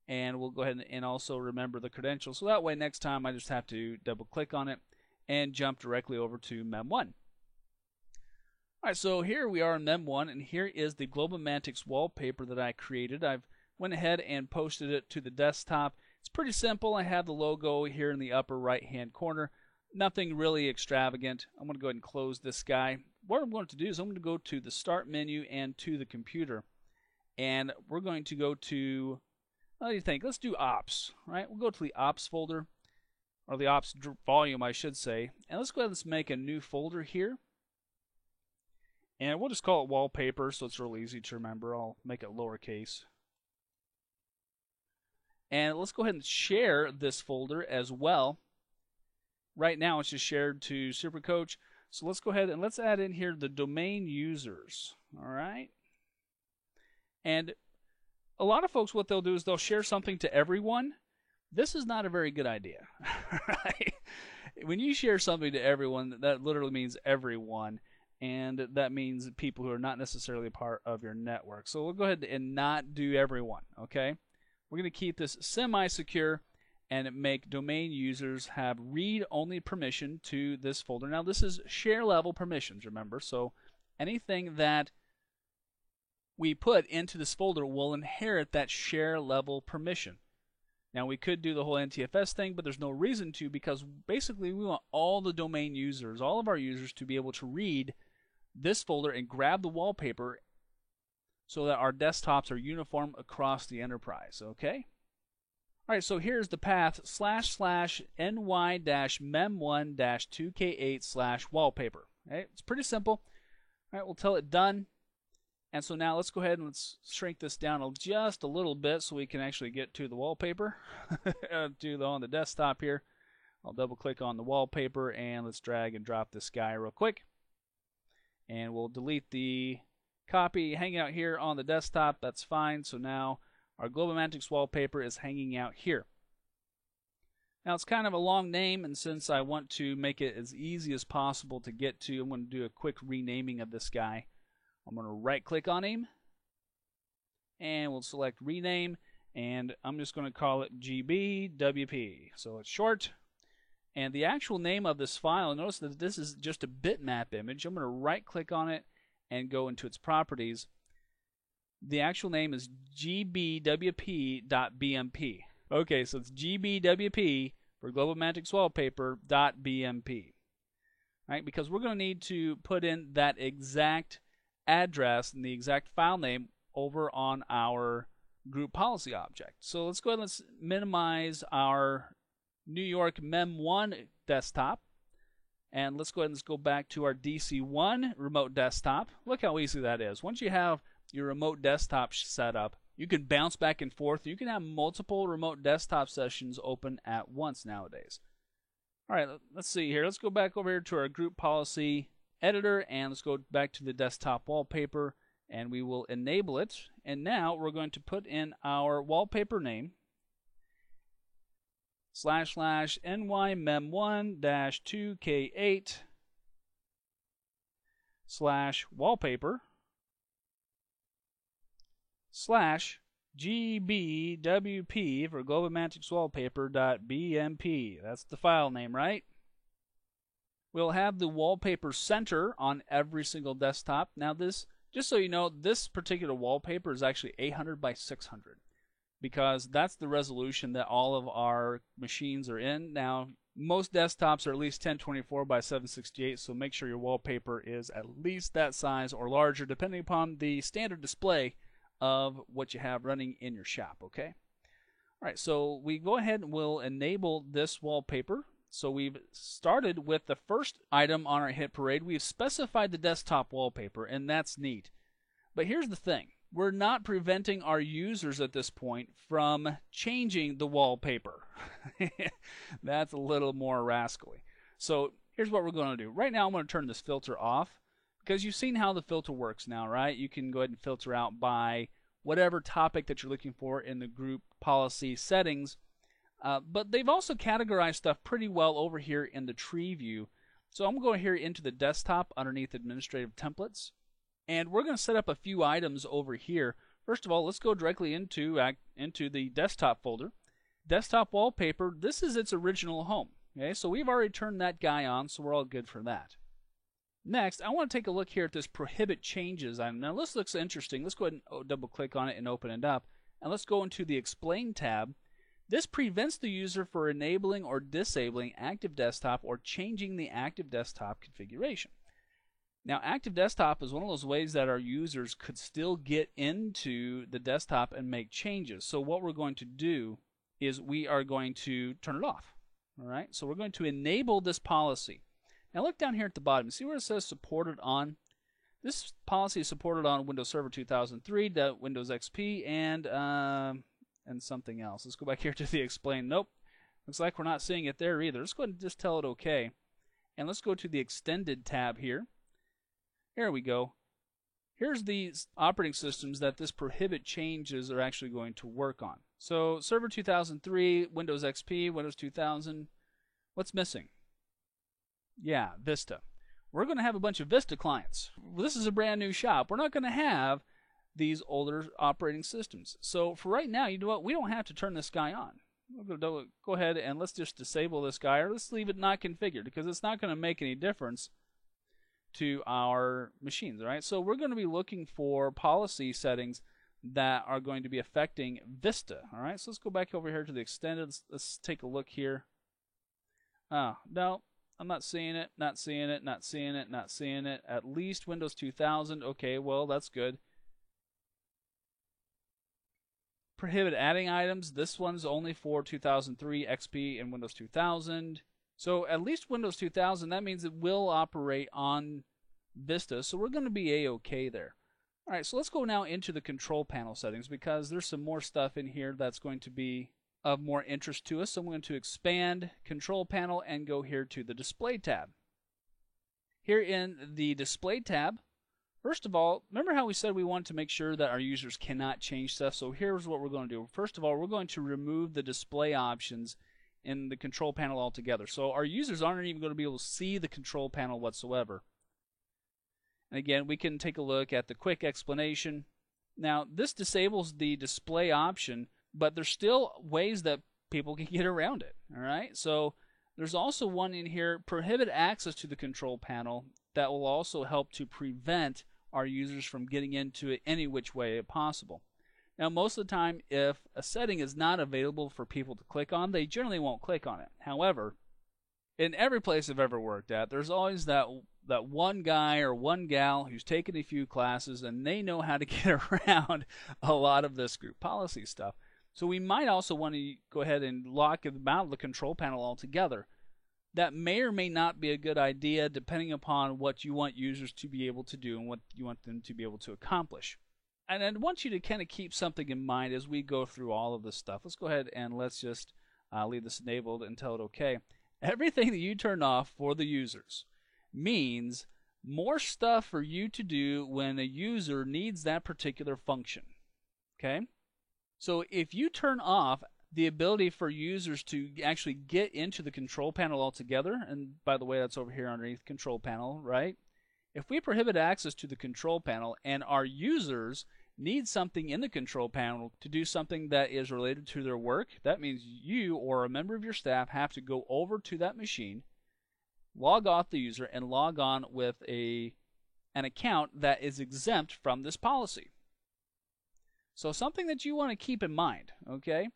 And we'll go ahead and also remember the credentials. So that way next time I just have to double click on it and jump directly over to Mem1. Alright, so here we are in Mem1, and here is the Globomantics wallpaper that I created. I've went ahead and posted it to the desktop. It's pretty simple. I have the logo here in the upper right hand corner. Nothing really extravagant. I'm going to go ahead and close this guy. What I'm going to do is I'm going to go to the start menu and to the computer. And we're going to go to, what do you think? Let's do ops, right? We'll go to the ops folder, or the ops volume, I should say. And let's go ahead and make a new folder here. And we'll just call it wallpaper, so it's real easy to remember. I'll make it lowercase. And let's go ahead and share this folder as well. Right now it's just shared to SuperCoach. So let's go ahead and let's add in here the domain users. All right. And a lot of folks, what they'll do is they'll share something to everyone. This is not a very good idea. Right? When you share something to everyone, that literally means everyone. And that means people who are not necessarily part of your network. So we'll go ahead and not do everyone, okay? We're going to keep this semi-secure and make domain users have read-only permission to this folder. Now this is share level permissions, remember? So anything that we put into this folder will inherit that share level permission. Now we could do the whole NTFS thing, but there's no reason to, because basically we want all the domain users, all of our users, to be able to read this folder and grab the wallpaper so that our desktops are uniform across the enterprise, okay? Alright, so here's the path //ny-mem1-2k8/wallpaper. Okay, it's pretty simple. Alright, we'll tell it done. And so now let's go ahead and let's shrink this down just a little bit so we can actually get to the wallpaper. On the desktop here. I'll double click on the wallpaper and let's drag and drop this guy real quick. And we'll delete the copy hanging out here on the desktop. That's fine. So now our Globomantics wallpaper is hanging out here. Now it's kind of a long name, and since I want to make it as easy as possible to get to, I'm going to do a quick renaming of this guy. I'm going to right click on him and we'll select rename, and I'm just going to call it GBWP. So it's short. And the actual name of this file, notice that this is just a bitmap image. I'm going to right click on it and go into its properties. The actual name is gbwp.bmp. Okay, so it's gbwp for Globomantics wallpaper.bmp. Right, because we're going to need to put in that exact address and the exact file name over on our group policy object. So let's go ahead and let's minimize our New York Mem1 desktop, and let's go ahead and let's go back to our DC1 remote desktop. Look how easy that is. Once you have your remote desktop set up, you can bounce back and forth. You can have multiple remote desktop sessions open at once nowadays. All right, let's see here. Let's go back over here to our group policy editor, and let's go back to the desktop wallpaper, and we will enable it. And now we're going to put in our wallpaper name, //ny-mem1-2k8/wallpaper /gbwp for Globomantics wallpaper.bmp. That's the file name, right? We'll have the wallpaper center on every single desktop. Now this, just so you know, this particular wallpaper is actually 800 by 600. Because that's the resolution that all of our machines are in. Now, most desktops are at least 1024 by 768, so make sure your wallpaper is at least that size or larger, depending upon the standard display of what you have running in your shop, okay? All right, so we go ahead and we'll enable this wallpaper. So we've started with the first item on our hit parade. We've specified the desktop wallpaper, and that's neat. But here's the thing. We're not preventing our users at this point from changing the wallpaper. That's a little more rascally. So here's what we're going to do. Right now I'm going to turn this filter off, because you've seen how the filter works now, right? You can go ahead and filter out by whatever topic that you're looking for in the group policy settings. But they've also categorized stuff pretty well over here in the tree view. So I'm going here into the desktop underneath administrative templates. And we're going to set up a few items over here. First of all, let's go directly into the desktop folder. Desktop wallpaper, this is its original home. Okay, so we've already turned that guy on, so we're all good for that. Next, I want to take a look here at this prohibit changes item. Now this looks interesting. Let's go ahead and double click on it and open it up. And let's go into the explain tab. This prevents the user from enabling or disabling active desktop or changing the active desktop configuration. Now, active desktop is one of those ways that our users could still get into the desktop and make changes. So what we're going to do is we are going to turn it off. All right, so we're going to enable this policy. Now look down here at the bottom. See where it says supported on? This policy is supported on Windows Server 2003, Windows XP, and something else. Let's go back here to the explain. Nope, looks like we're not seeing it there either. Let's go ahead and just tell it OK. And let's go to the extended tab here. Here we go. Here's the operating systems that this prohibit changes are actually going to work on. So Server 2003, Windows XP, Windows 2000. What's missing? Yeah, Vista. We're going to have a bunch of Vista clients. This is a brand new shop. We're not going to have these older operating systems. So for right now, you know what? We don't have to turn this guy on. We're going to go ahead and let's just disable this guy, or let's leave it not configured, because it's not going to make any difference to our machines, right? So we're going to be looking for policy settings that are going to be affecting Vista, all right? So let's go back over here to the extended. Let's take a look here. Oh, no, I'm not seeing it, not seeing it, not seeing it, not seeing it. At least Windows 2000. Okay, well, that's good. Prohibit adding items. This one's only for 2003, XP, and Windows 2000. So at least Windows 2000, that means it will operate on Vista, so we're going to be A-OK there. All right, so let's go now into the control panel settings, because there's some more stuff in here that's going to be of more interest to us. So I'm going to expand control panel and go here to the display tab. Here in the display tab, first of all, remember how we said we wanted to make sure that our users cannot change stuff? So here's what we're going to do. First of all, we're going to remove the display options in the control panel altogether. So our users aren't even going to be able to see the control panel whatsoever. And again, we can take a look at the quick explanation. Now, this disables the display option, but there's still ways that people can get around it. All right. So there's also one in here, prohibit access to the control panel, that will also help to prevent our users from getting into it any which way possible. Now, most of the time, if a setting is not available for people to click on, they generally won't click on it. However, in every place I've ever worked at, there's always that one guy or one gal who's taken a few classes, and they know how to get around a lot of this group policy stuff. So we might also want to go ahead and lock them out of the control panel altogether. That may or may not be a good idea, depending upon what you want users to be able to do and what you want them to be able to accomplish. And I want you to kind of keep something in mind as we go through all of this stuff. Let's go ahead and let's just leave this enabled and tell it OK. Everything that you turn off for the users means more stuff for you to do when a user needs that particular function. Okay? So if you turn off the ability for users to actually get into the control panel altogether, and by the way, that's over here underneath control panel, right? If we prohibit access to the control panel and our users need something in the control panel to do something that is related to their work, that means you or a member of your staff have to go over to that machine, log off the user, and log on with an account that is exempt from this policy. So something that you want to keep in mind, okay?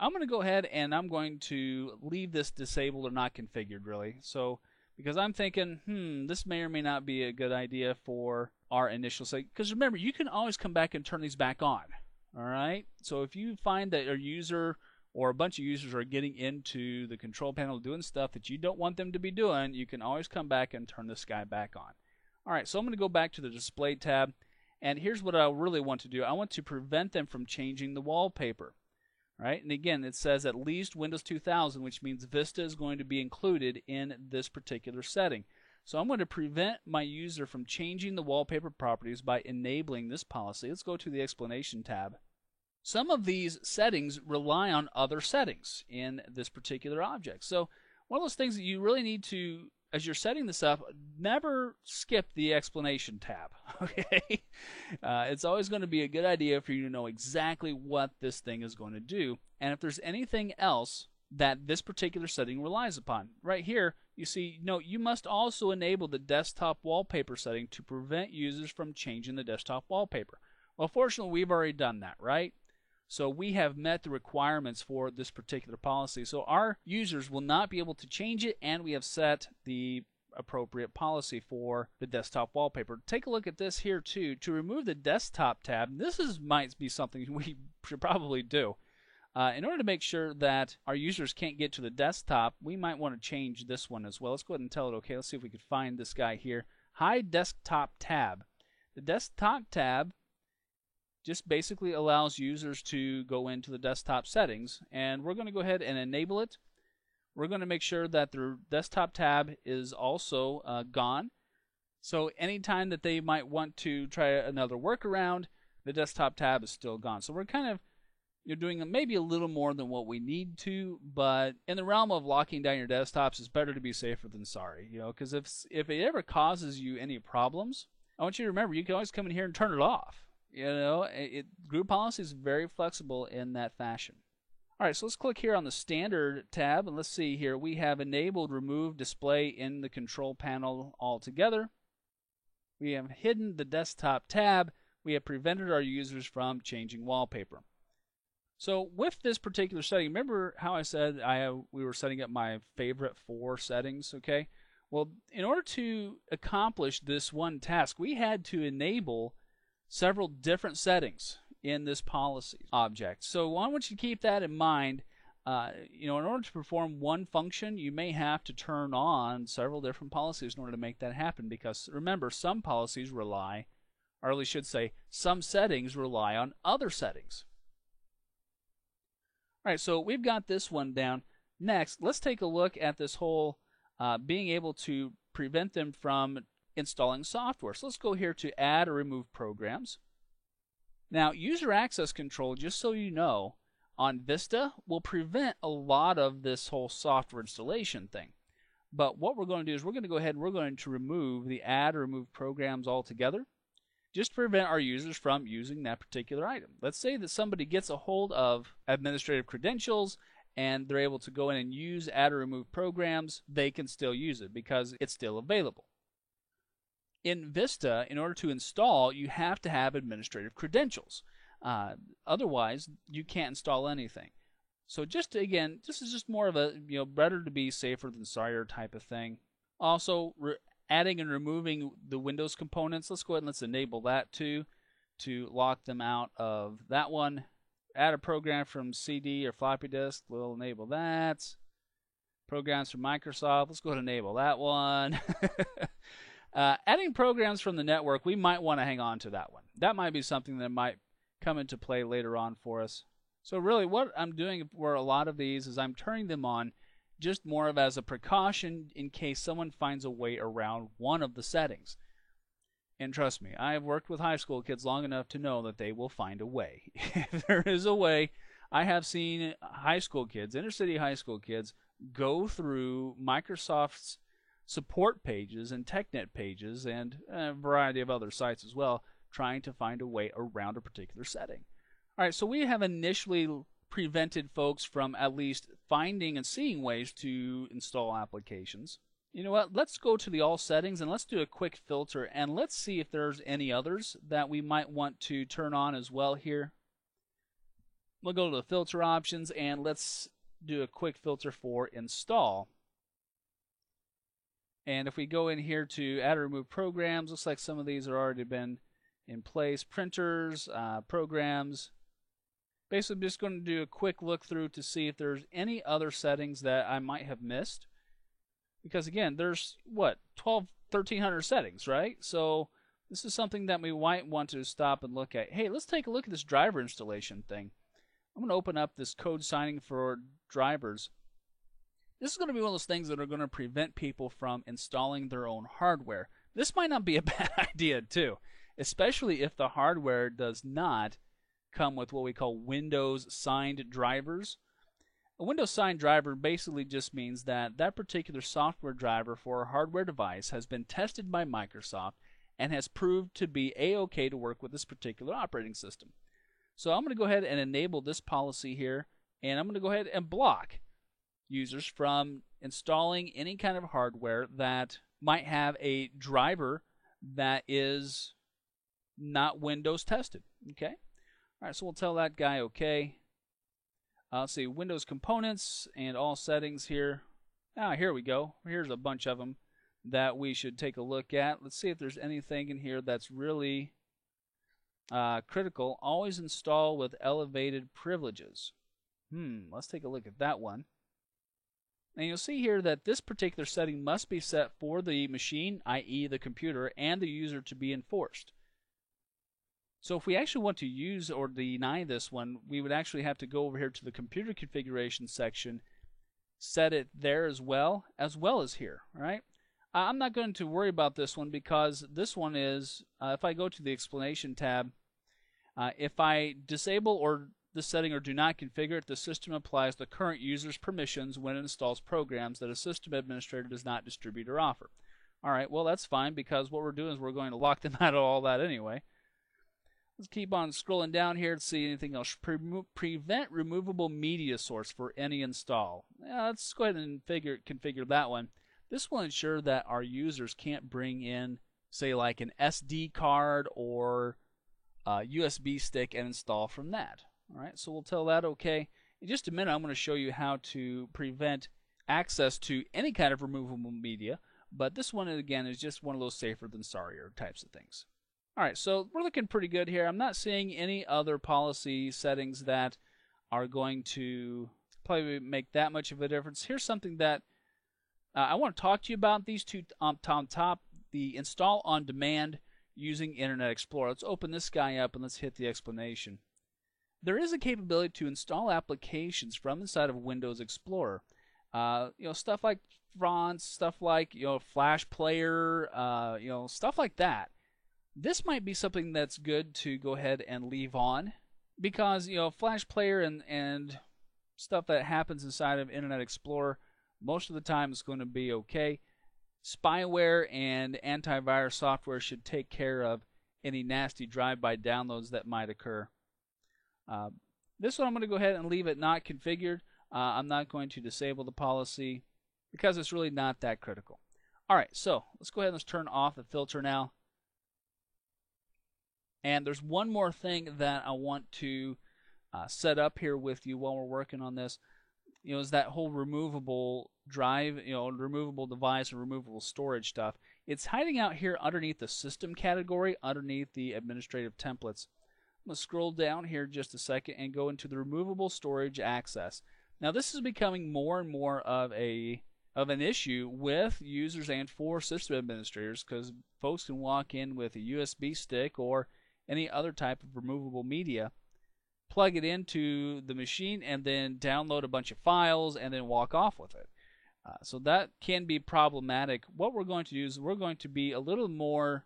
I'm going to go ahead and I'm going to leave this disabled or not configured, really. So because I'm thinking, this may or may not be a good idea for our initial site. Because remember, you can always come back and turn these back on. All right? So if you find that a user or a bunch of users are getting into the control panel doing stuff that you don't want them to be doing, you can always come back and turn this guy back on. All right, so I'm going to go back to the display tab. And here's what I really want to do. I want to prevent them from changing the wallpaper. Right? And again, it says at least Windows 2000, which means Vista is going to be included in this particular setting. So I'm going to prevent my user from changing the wallpaper properties by enabling this policy. Let's go to the explanation tab. Some of these settings rely on other settings in this particular object. So one of those things that you really need to, as you're setting this up, never skip the explanation tab. Okay, it's always going to be a good idea for you to know exactly what this thing is going to do, and if there's anything else that this particular setting relies upon. Right here, you see, no, you must also enable the desktop wallpaper setting to prevent users from changing the desktop wallpaper. Well, fortunately, we've already done that, right? So we have met the requirements for this particular policy. So our users will not be able to change it, and we have set the appropriate policy for the desktop wallpaper. Take a look at this here too. To remove the desktop tab, might be something we should probably do. In order to make sure that our users can't get to the desktop, we might want to change this one as well. Let's go ahead and tell it okay. Let's see if we can find this guy here. Hide desktop tab. The desktop tab just basically allows users to go into the desktop settings, and we're going to go ahead and enable it. We're going to make sure that the desktop tab is also gone. So anytime that they might want to try another workaround, the desktop tab is still gone. So we're kind of doing maybe a little more than what we need to, but in the realm of locking down your desktops, it's better to be safer than sorry. Because if it ever causes you any problems, I want you to remember you can always come in here and turn it off. Group policy is very flexible in that fashion. All right, so let's click here on the standard tab, and let's see here. We have enabled remove display in the control panel altogether. We have hidden the desktop tab. We have prevented our users from changing wallpaper. So with this particular setting, remember how I said we were setting up my favorite 4 settings, okay? Well, in order to accomplish this one task, we had to enable several different settings in this policy object. So I want you to keep that in mind. In order to perform one function, you may have to turn on several different policies in order to make that happen, because remember, some policies rely, or at least should say, some settings rely on other settings. All right, so we've got this one down. Next, let's take a look at this whole being able to prevent them from installing software. So let's go here to add or remove programs. Now, user access control, just so you know, on Vista will prevent a lot of this whole software installation thing. But what we're going to do is we're going to go ahead and we're going to remove the add or remove programs altogether, just to prevent our users from using that particular item. Let's say that somebody gets a hold of administrative credentials and they're able to go in and use add or remove programs. They can still use it because it's still available. In Vista, in order to install, you have to have administrative credentials. Otherwise, you can't install anything. So just again, this is just more of a better to be safer than sorrier type of thing. Also, adding and removing the Windows components. Let's go ahead and let's enable that too, to lock them out of that one. Add a program from CD or floppy disk. We'll enable that. Programs from Microsoft. Let's go ahead and enable that one. Adding programs from the network, we might want to hang on to that one. That might be something that might come into play later on for us. So really what I'm doing for a lot of these is I'm turning them on just more of as a precaution in case someone finds a way around one of the settings. And trust me, I have worked with high school kids long enough to know that they will find a way. If there is a way, I have seen high school kids, inner city high school kids, go through Microsoft's support pages and TechNet pages and a variety of other sites as well, trying to find a way around a particular setting. All right, so we have initially prevented folks from at least finding and seeing ways to install applications. You know what? Let's go to the all settings and let's do a quick filter and let's see if there's any others that we might want to turn on as well here. We'll go to the filter options and let's do a quick filter for install. And if we go in here to add or remove programs, looks like some of these have already been in place. Printers, programs. Basically, I'm just going to do a quick look through to see if there's any other settings that I might have missed. Because again, there's, 1,300 settings, right? So this is something that we might want to stop and look at. Hey, let's take a look at this driver installation thing. I'm going to open up this code signing for drivers. This is going to be one of those things that are going to prevent people from installing their own hardware. This might not be a bad idea too, especially if the hardware does not come with what we call Windows signed drivers. A Windows signed driver basically just means that that particular software driver for a hardware device has been tested by Microsoft and has proved to be A-OK to work with this particular operating system. So I'm going to go ahead and enable this policy here, and I'm going to go ahead and block users from installing any kind of hardware that might have a driver that is not Windows tested. Okay. All right, so we'll tell that guy OK. Let's see, Windows components and all settings here. Here we go. Here's a bunch of them that we should take a look at. Let's see if there's anything in here that's really critical. Always install with elevated privileges. Let's take a look at that one. And you'll see here that this particular setting must be set for the machine, i.e. the computer, and the user to be enforced. So if we actually want to use or deny this one, we would actually have to go over here to the computer configuration section, set it there as well as here. All right? I'm not going to worry about this one because this one is, if I go to the explanation tab, if I disable or the setting or do not configure it, the system applies the current user's permissions when it installs programs that a system administrator does not distribute or offer. All right, well that's fine because what we're doing is we're going to lock them out of all that anyway. Let's keep on scrolling down here to see anything else. Prevent removable media source for any install. Let's go ahead and configure that one. This will ensure that our users can't bring in, say, like an SD card or a USB stick and install from that. All right, so we'll tell that OK. In just a minute, I'm going to show you how to prevent access to any kind of removable media, but this one, again, is just one of those safer than sorrier types of things. All right, so we're looking pretty good here. I'm not seeing any other policy settings that are going to probably make that much of a difference. Here's something that I want to talk to you about. These two on top, the install on demand using Internet Explorer. Let's open this guy up and let's hit the explanation. There is a capability to install applications from inside of Windows Explorer. Stuff like fonts, stuff like Flash Player, stuff like that. This might be something that's good to go ahead and leave on because Flash Player and stuff that happens inside of Internet Explorer most of the time is going to be okay. Spyware and antivirus software should take care of any nasty drive-by downloads that might occur. This one I'm going to go ahead and leave it not configured. I'm not going to disable the policy because it's really not that critical. Alright, so let's go ahead and let's turn off the filter now. And there's one more thing that I want to set up here with you while we're working on this. Is that whole removable drive, removable device and removable storage stuff. It's hiding out here underneath the system category, underneath the administrative templates. I'm going to scroll down here just a second and go into the removable storage access. Now this is becoming more and more of an issue with users and for system administrators because folks can walk in with a USB stick or any other type of removable media, plug it into the machine, and then download a bunch of files and then walk off with it. So that can be problematic. What we're going to do is we're going to be a little more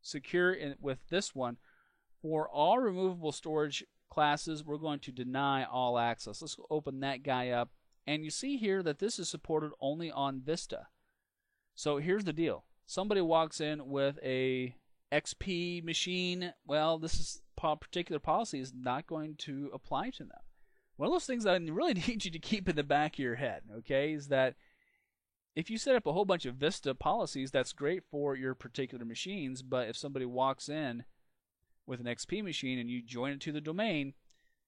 secure with this one. For all removable storage classes, we're going to deny all access. Let's open that guy up. And you see here that this is supported only on Vista. So here's the deal. Somebody walks in with a XP machine. Well, this particular policy is not going to apply to them. One of those things that I really need you to keep in the back of your head, okay, is that if you set up a whole bunch of Vista policies, that's great for your particular machines, but if somebody walks in with an XP machine and you join it to the domain,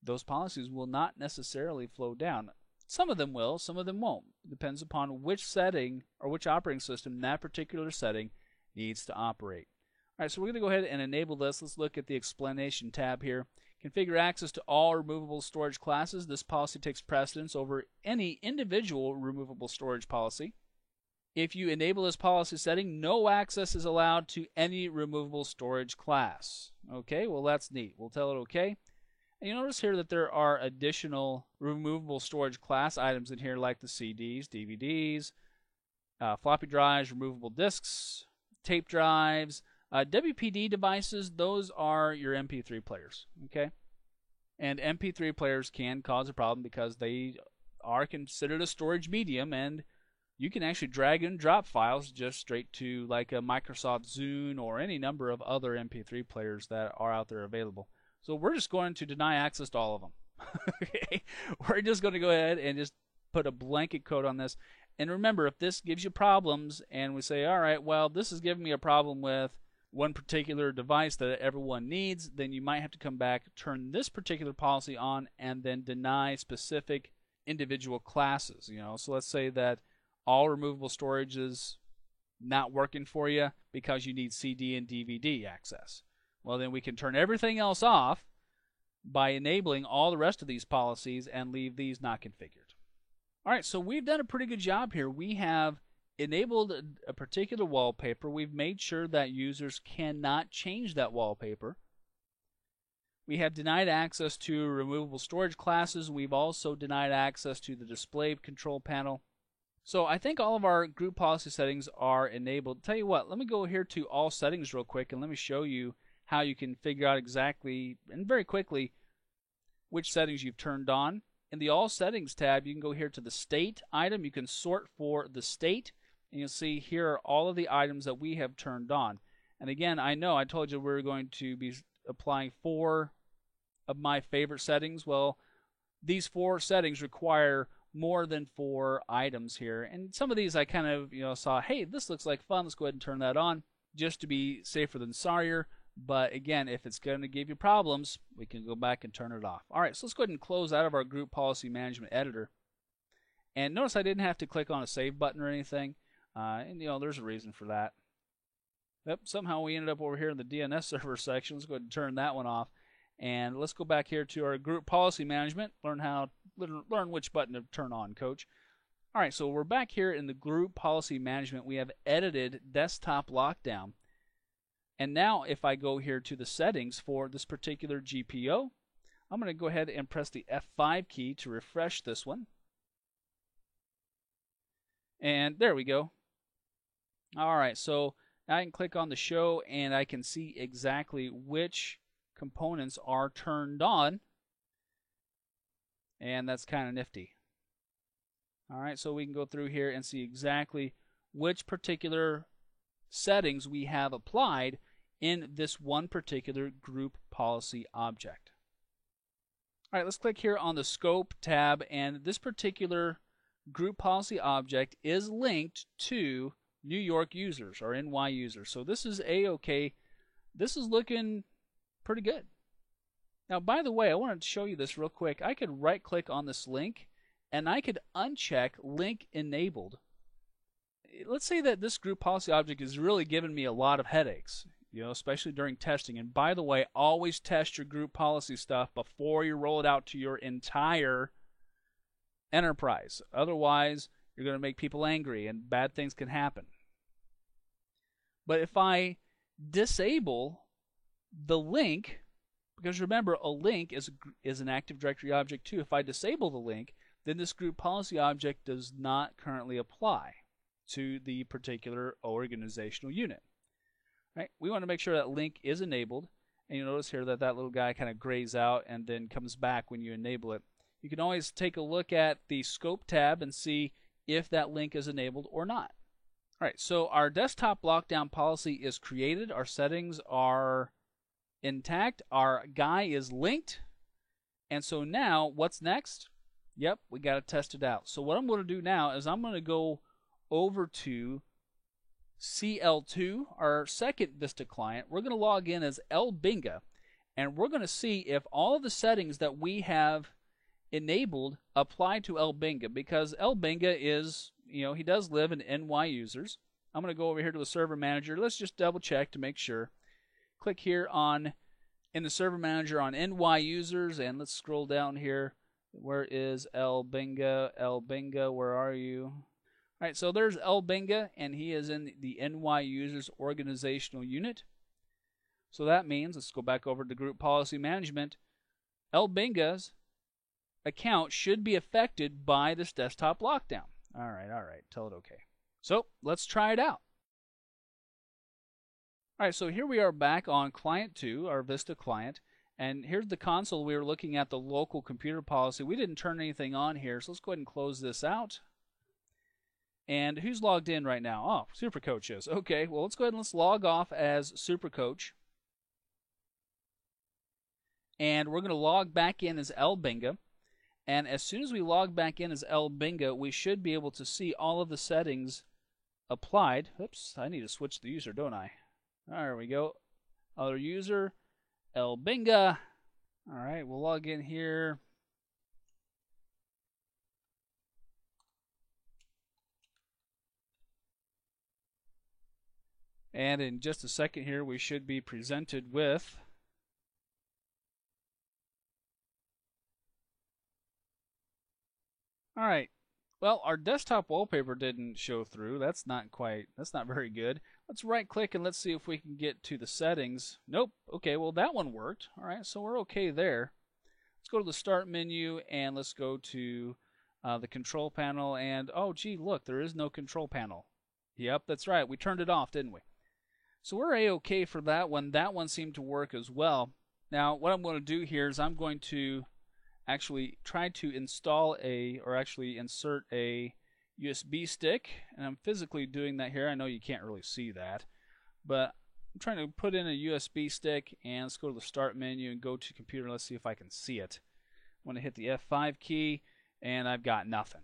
those policies will not necessarily flow down. Some of them will, some of them won't. It depends upon which setting or which operating system that particular setting needs to operate. All right, so we're going to go ahead and enable this. Let's look at the explanation tab here. Configure access to all removable storage classes. This policy takes precedence over any individual removable storage policy. If you enable this policy setting, no access is allowed to any removable storage class. Okay, well that's neat. We'll tell it okay. And you notice here that there are additional removable storage class items in here like the CDs, DVDs, floppy drives, removable disks, tape drives, WPD devices. Those are your MP3 players. Okay, And MP3 players can cause a problem because they are considered a storage medium, and you can actually drag and drop files just straight to like a Microsoft Zune or any number of other MP3 players that are out there available. So we're just going to deny access to all of them. Okay? We're just going to go ahead and just put a blanket code on this. And remember, if this gives you problems and we say, all right, well, this is giving me a problem with one particular device that everyone needs, then you might have to come back, turn this particular policy on, and then deny specific individual classes. So let's say that all removable storage is not working for you because you need CD and DVD access. Well, then we can turn everything else off by enabling all the rest of these policies and leave these not configured. All right, so we've done a pretty good job here. We have enabled a particular wallpaper. We've made sure that users cannot change that wallpaper. We have denied access to removable storage classes. We've also denied access to the display control panel. So I think all of our group policy settings are enabled. Tell you what, let me go here to all settings real quick and let me show you how you can figure out exactly and very quickly which settings you've turned on. In the all settings tab, you can go here to the state item. You can sort for the state, and you'll see here are all of the items that we have turned on. And again, I know I told you we were going to be applying 4 of my favorite settings. Well, these 4 settings require more than 4 items here, and some of these I kind of saw, hey, this looks like fun, let's go ahead and turn that on just to be safer than sorrier. But again, if it's going to give you problems, we can go back and turn it off. All right, so let's go ahead and close out of our group policy management editor. And notice I didn't have to click on a save button or anything, and there's a reason for that. Yep, somehow we ended up over here in the DNS server section. Let's go ahead and turn that one off. And let's go back here to our group policy management, learn which button to turn on, coach. All right, so we're back here in the group policy management. We have edited desktop lockdown. And now if I go here to the settings for this particular GPO, I'm going to go ahead and press the F5 key to refresh this one. And there we go. All right, so now I can click on the show and I can see exactly which components are turned on, and that's kind of nifty. All right, so we can go through here and see exactly which particular settings we have applied in this one particular group policy object. All right, let's click here on the scope tab, and this particular group policy object is linked to New York users or NY users. So this is A-OK. This is looking pretty good. Now, by the way, I wanted to show you this real quick. I could right click on this link and I could uncheck link enabled. Let's say that this group policy object is really giving me a lot of headaches, especially during testing. And by the way, always test your group policy stuff before you roll it out to your entire enterprise. Otherwise, you're going to make people angry and bad things can happen. But if I disable the link, because remember, a link is an Active Directory object too. If I disable the link, then this group policy object does not currently apply to the particular organizational unit. Right? We want to make sure that link is enabled, and you'll notice here that that little guy kind of grays out and then comes back when you enable it. You can always take a look at the scope tab and see if that link is enabled or not. All right, so our desktop lockdown policy is created. Our settings are intact. Our guy is linked. And so now, what's next? Yep, we got to test it out. So what I'm going to do now is I'm going to go over to CL2, our second Vista client. We're going to log in as LBinga, and we're going to see if all of the settings that we have enabled apply to LBinga, because LBinga is, he does live in NY users. I'm going to go over here to the server manager. Let's just double check to make sure. Click here in the server manager on NY users, and let's scroll down here. Where is LBinga? LBinga, where are you? All right, so there's LBinga, and he is in the NY users organizational unit. So that means, let's go back over to group policy management. LBinga's account should be affected by this desktop lockdown. All right, tell it okay. So let's try it out. All right, so here we are back on client 2, our Vista client, And here's the console. We were looking at the local computer policy. We didn't turn anything on here, so let's go ahead and close this out. And who's logged in right now? Oh, Supercoach is. Okay, well, let's go ahead and let's log off as Supercoach. And we're going to log back in as LBinga. And as soon as we log back in as LBinga, we should be able to see all of the settings applied. Oops, I need to switch the user, don't I? There we go. Other user, LBinga. All right, we'll log in here. And in just a second here, we should be presented with all right. Well, our desktop wallpaper didn't show through. That's not very good. Let's right click and let's see if we can get to the settings. Nope. Okay, well that one worked. All right, so we're okay there. Let's go to the start menu and let's go to the control panel, and oh gee, look, there is no control panel. Yep, that's right. We turned it off, didn't we? So we're a-okay for that one. That one seemed to work as well. Now, what I'm going to do here is I'm going to actually try to install actually insert a USB stick, and I'm physically doing that here. I know you can't really see that, but I'm trying to put in a USB stick, and let's go to the start menu and go to computer. Let's see if I can see it. I'm going to hit the F5 key, and I've got nothing.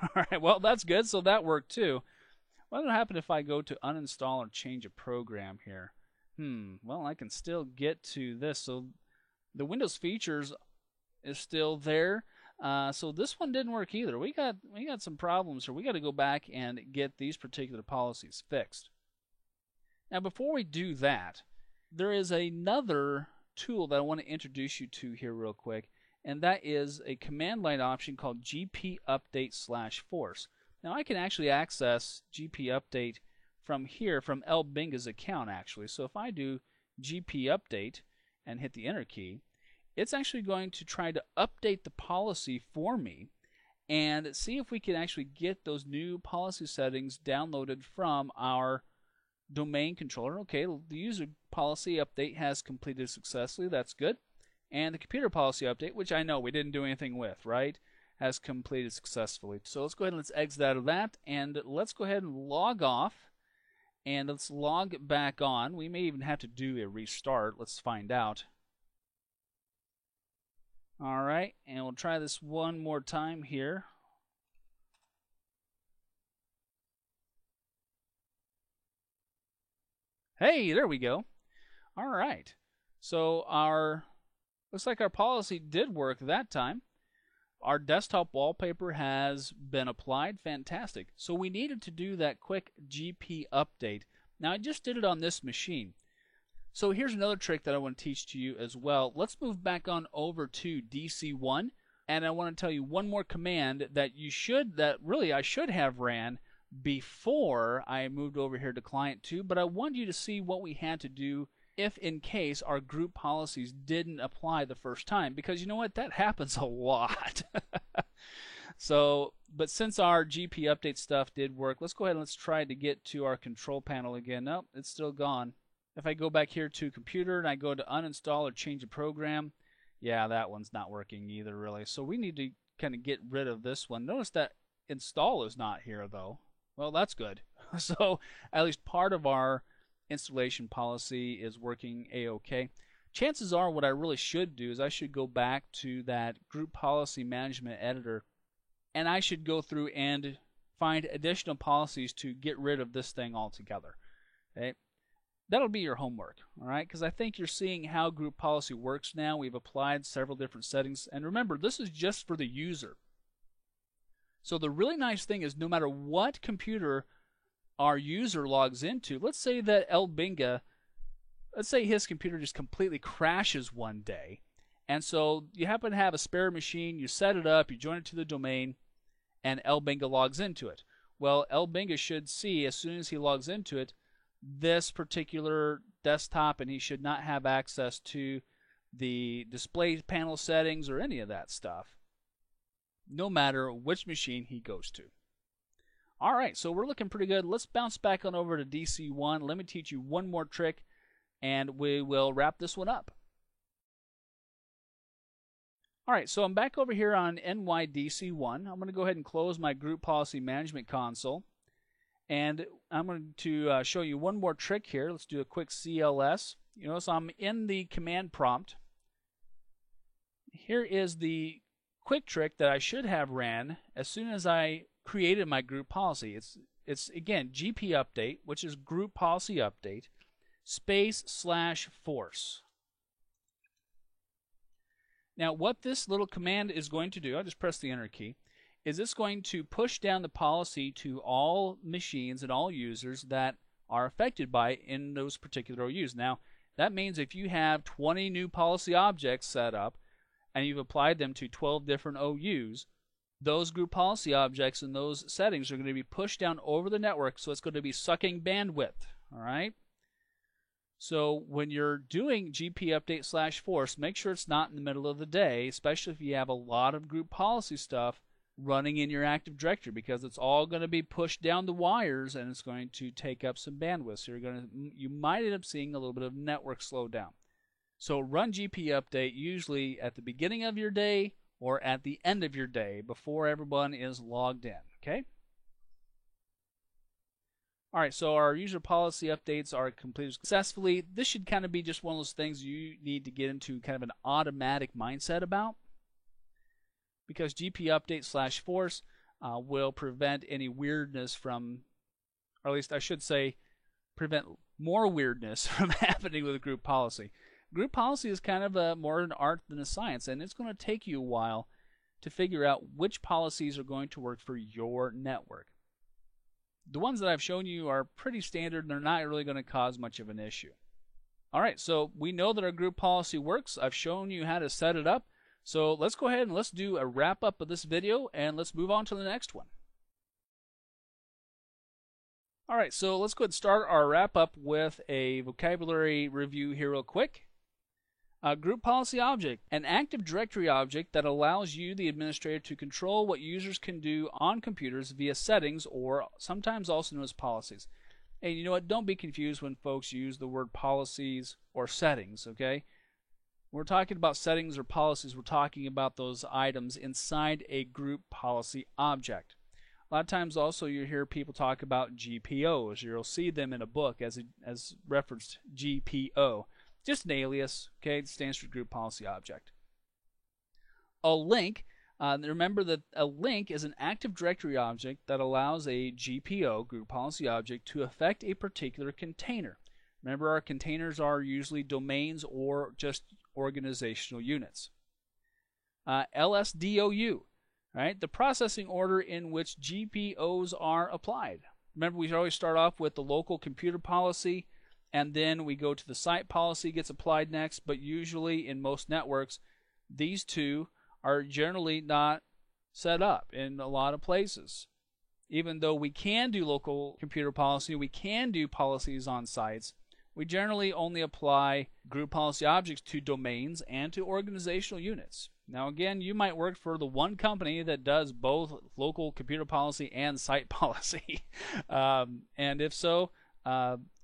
All right, well, that's good. So that worked too. What would happen if I go to uninstall or change a program here? Well, I can still get to this. So the Windows features is still there. So this one didn't work either. We got some problems here. We got to go back and get these particular policies fixed. Now, before we do that, there is another tool that I want to introduce you to here real quick, and that is a command line option called gpupdate/force. Now I can actually access gpupdate from here, from LBinga's account actually. So if I do gpupdate and hit the enter key, it's actually going to try to update the policy for me and see if we can actually get those new policy settings downloaded from our domain controller. Okay, the user policy update has completed successfully. That's good. And the computer policy update, which I know we didn't do anything with, right, has completed successfully. So let's go ahead and let's exit out of that, and let's go ahead and log off, and let's log back on. We may even have to do a restart. Let's find out. All right, and we'll try this one more time here. Hey, there we go. All right, so looks like our policy did work that time. Our desktop wallpaper has been applied. Fantastic. So we needed to do that quick GP update. Now I just did it on this machine. So here's another trick that I want to teach to you as well. Let's move back on over to DC1, and I want to tell you one more command that I should have ran before I moved over here to Client 2, but I wanted you to see what we had to do if in case our group policies didn't apply the first time, because you know what, that happens a lot. So, but since our GP update stuff did work, let's go ahead and let's try to get to our control panel again. Nope, it's still gone. If I go back here to computer and I go to uninstall or change a program, yeah, that one's not working either really. So we need to kind of get rid of this one. Notice that install is not here though. Well, that's good. So at least part of our installation policy is working a-okay. Chances are what I really should do is I should go back to that group policy management editor, and I should go through and find additional policies to get rid of this thing altogether. Okay, that'll be your homework, all right, because I think you're seeing how group policy works now. We've applied several different settings, and remember, this is just for the user. So the really nice thing is no matter what computer our user logs into, let's say that LBinga, let's say his computer just completely crashes one day, and so you happen to have a spare machine, you set it up, you join it to the domain, and LBinga logs into it. Well, LBinga should see as soon as he logs into it this particular desktop, and he should not have access to the display panel settings or any of that stuff, no matter which machine he goes to. All right, so we're looking pretty good. Let's bounce back on over to DC1. Let me teach you one more trick, and we will wrap this one up. Alright, so I'm back over here on NYDC1. I'm going to go ahead and close my Group Policy Management console. And I'm going to show you one more trick here. Let's do a quick CLS. You notice I'm in the command prompt. Here is the quick trick that I should have ran as soon as I created my group policy. It's again GP update, which is group policy update, /force. Now what this little command is going to do, I'll just press the enter key, is it's going to push down the policy to all machines and all users that are affected by it in those particular OUs. Now that means if you have 20 new policy objects set up and you've applied them to 12 different OUs, those group policy objects and those settings are going to be pushed down over the network, so it's going to be sucking bandwidth. All right? So when you're doing GP update /force, make sure it's not in the middle of the day, especially if you have a lot of group policy stuff running in your Active Directory, because it's all going to be pushed down the wires and it's going to take up some bandwidth. So you might end up seeing a little bit of network slowdown. So run GP update usually at the beginning of your day or at the end of your day before everyone is logged in. Okay? Alright, so our user policy updates are completed successfully. This should kind of be just one of those things you need to get into kind of an automatic mindset about, because GP update /force will prevent any weirdness from, or at least I should say, prevent more weirdness from happening with a group policy. Group policy is kind of more an art than a science, and it's going to take you a while to figure out which policies are going to work for your network. The ones that I've shown you are pretty standard and they're not really going to cause much of an issue. Alright, so we know that our group policy works. I've shown you how to set it up. So let's go ahead and let's do a wrap up of this video and let's move on to the next one. Alright, so let's go ahead and start our wrap up with a vocabulary review here real quick. Group policy object, an Active Directory object that allows you, the administrator, to control what users can do on computers via settings, or sometimes also known as policies. And you know what? Don't be confused when folks use the word policies or settings, okay? When we're talking about settings or policies, we're talking about those items inside a group policy object. A lot of times also you hear people talk about GPOs. You'll see them in a book as referenced GPO. Just an alias, okay? It stands for Group Policy Object. A link, remember that a link is an Active Directory object that allows a GPO, Group Policy Object, to affect a particular container. Remember, our containers are usually domains or just organizational units. LSDOU, right? The processing order in which GPOs are applied. Remember, we always start off with the local computer policy, and then we go to the site policy gets applied next, but usually in most networks these two are generally not set up in a lot of places. Even though we can do local computer policy, we can do policies on sites, we generally only apply group policy objects to domains and to organizational units. Now again, you might work for the one company that does both local computer policy and site policy, and if so,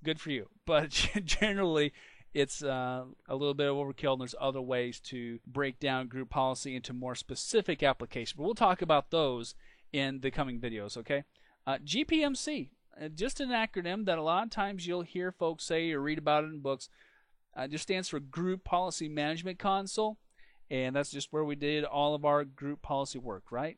good for you. But generally it's a little bit of overkill, and there's other ways to break down group policy into more specific applications. But we'll talk about those in the coming videos, okay? GPMC, just an acronym that a lot of times you'll hear folks say or read about it in books. Just stands for Group Policy Management Console, and that's just where we did all of our group policy work, right?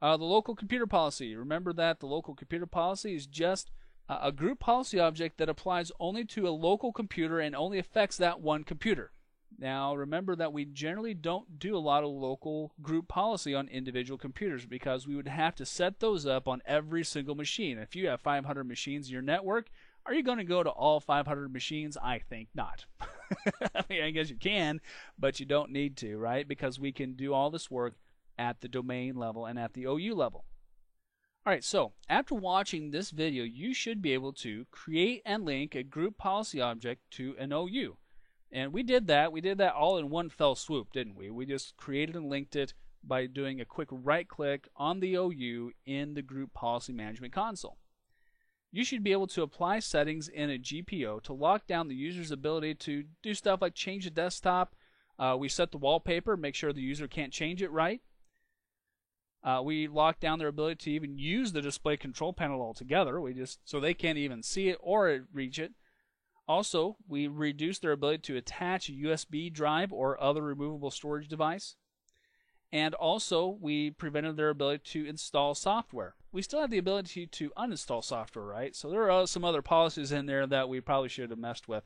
The local computer policy, remember that the local computer policy is just a group policy object that applies only to a local computer and only affects that one computer. Now remember that we generally don't do a lot of local group policy on individual computers, because we would have to set those up on every single machine. If you have 500 machines in your network, are you going to go to all 500 machines? I think not. I mean, I guess you can, but you don't need to, right? Because we can do all this work at the domain level and at the OU level. Alright, so after watching this video, you should be able to create and link a group policy object to an OU. And we did that all in one fell swoop, didn't we? We just created and linked it by doing a quick right click on the OU in the Group Policy Management console. You should be able to apply settings in a GPO to lock down the user's ability to do stuff like change the desktop, We set the wallpaper, make sure the user can't change it right. We lock down their ability to even use the display control panel altogether. So they can't even see it or reach it. Also, we reduce their ability to attach a USB drive or other removable storage device. And also, we prevented their ability to install software. We still have the ability to uninstall software, right? So there are some other policies in there that we probably should have messed with.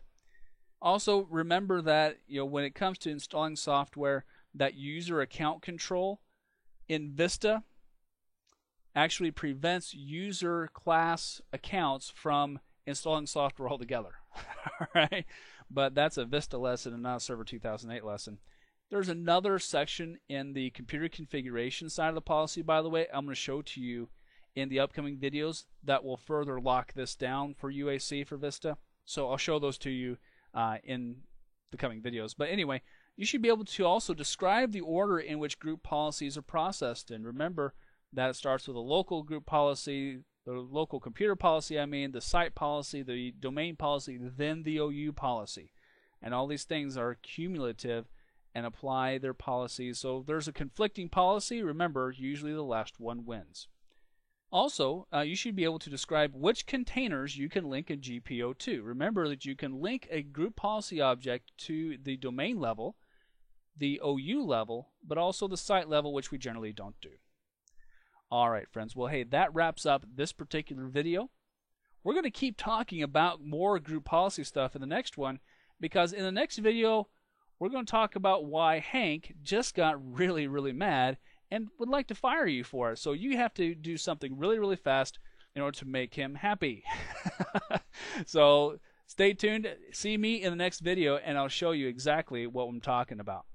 Also, remember that when it comes to installing software, that user account control in Vista actually prevents user class accounts from installing software altogether. All right, but that's a Vista lesson and not a Server 2008 lesson. There's another section in the computer configuration side of the policy, by the way, I'm going to show to you in the upcoming videos that will further lock this down for UAC for Vista. So I'll show those to you in the coming videos. But anyway, you should be able to also describe the order in which group policies are processed. And remember that it starts with a local group policy, the local computer policy, the site policy, the domain policy, then the OU policy. And all these things are cumulative and apply their policies. So if there's a conflicting policy, remember, usually the last one wins. Also, you should be able to describe which containers you can link a GPO to. Remember that you can link a group policy object to the domain level, the OU level, but also the site level, which we generally don't do. All right, friends. Well, hey, that wraps up this particular video. We're going to keep talking about more group policy stuff in the next one, because in the next video, we're going to talk about why Hank just got really, really mad and would like to fire you for it. So you have to do something really, really fast in order to make him happy. So stay tuned. See me in the next video, and I'll show you exactly what I'm talking about.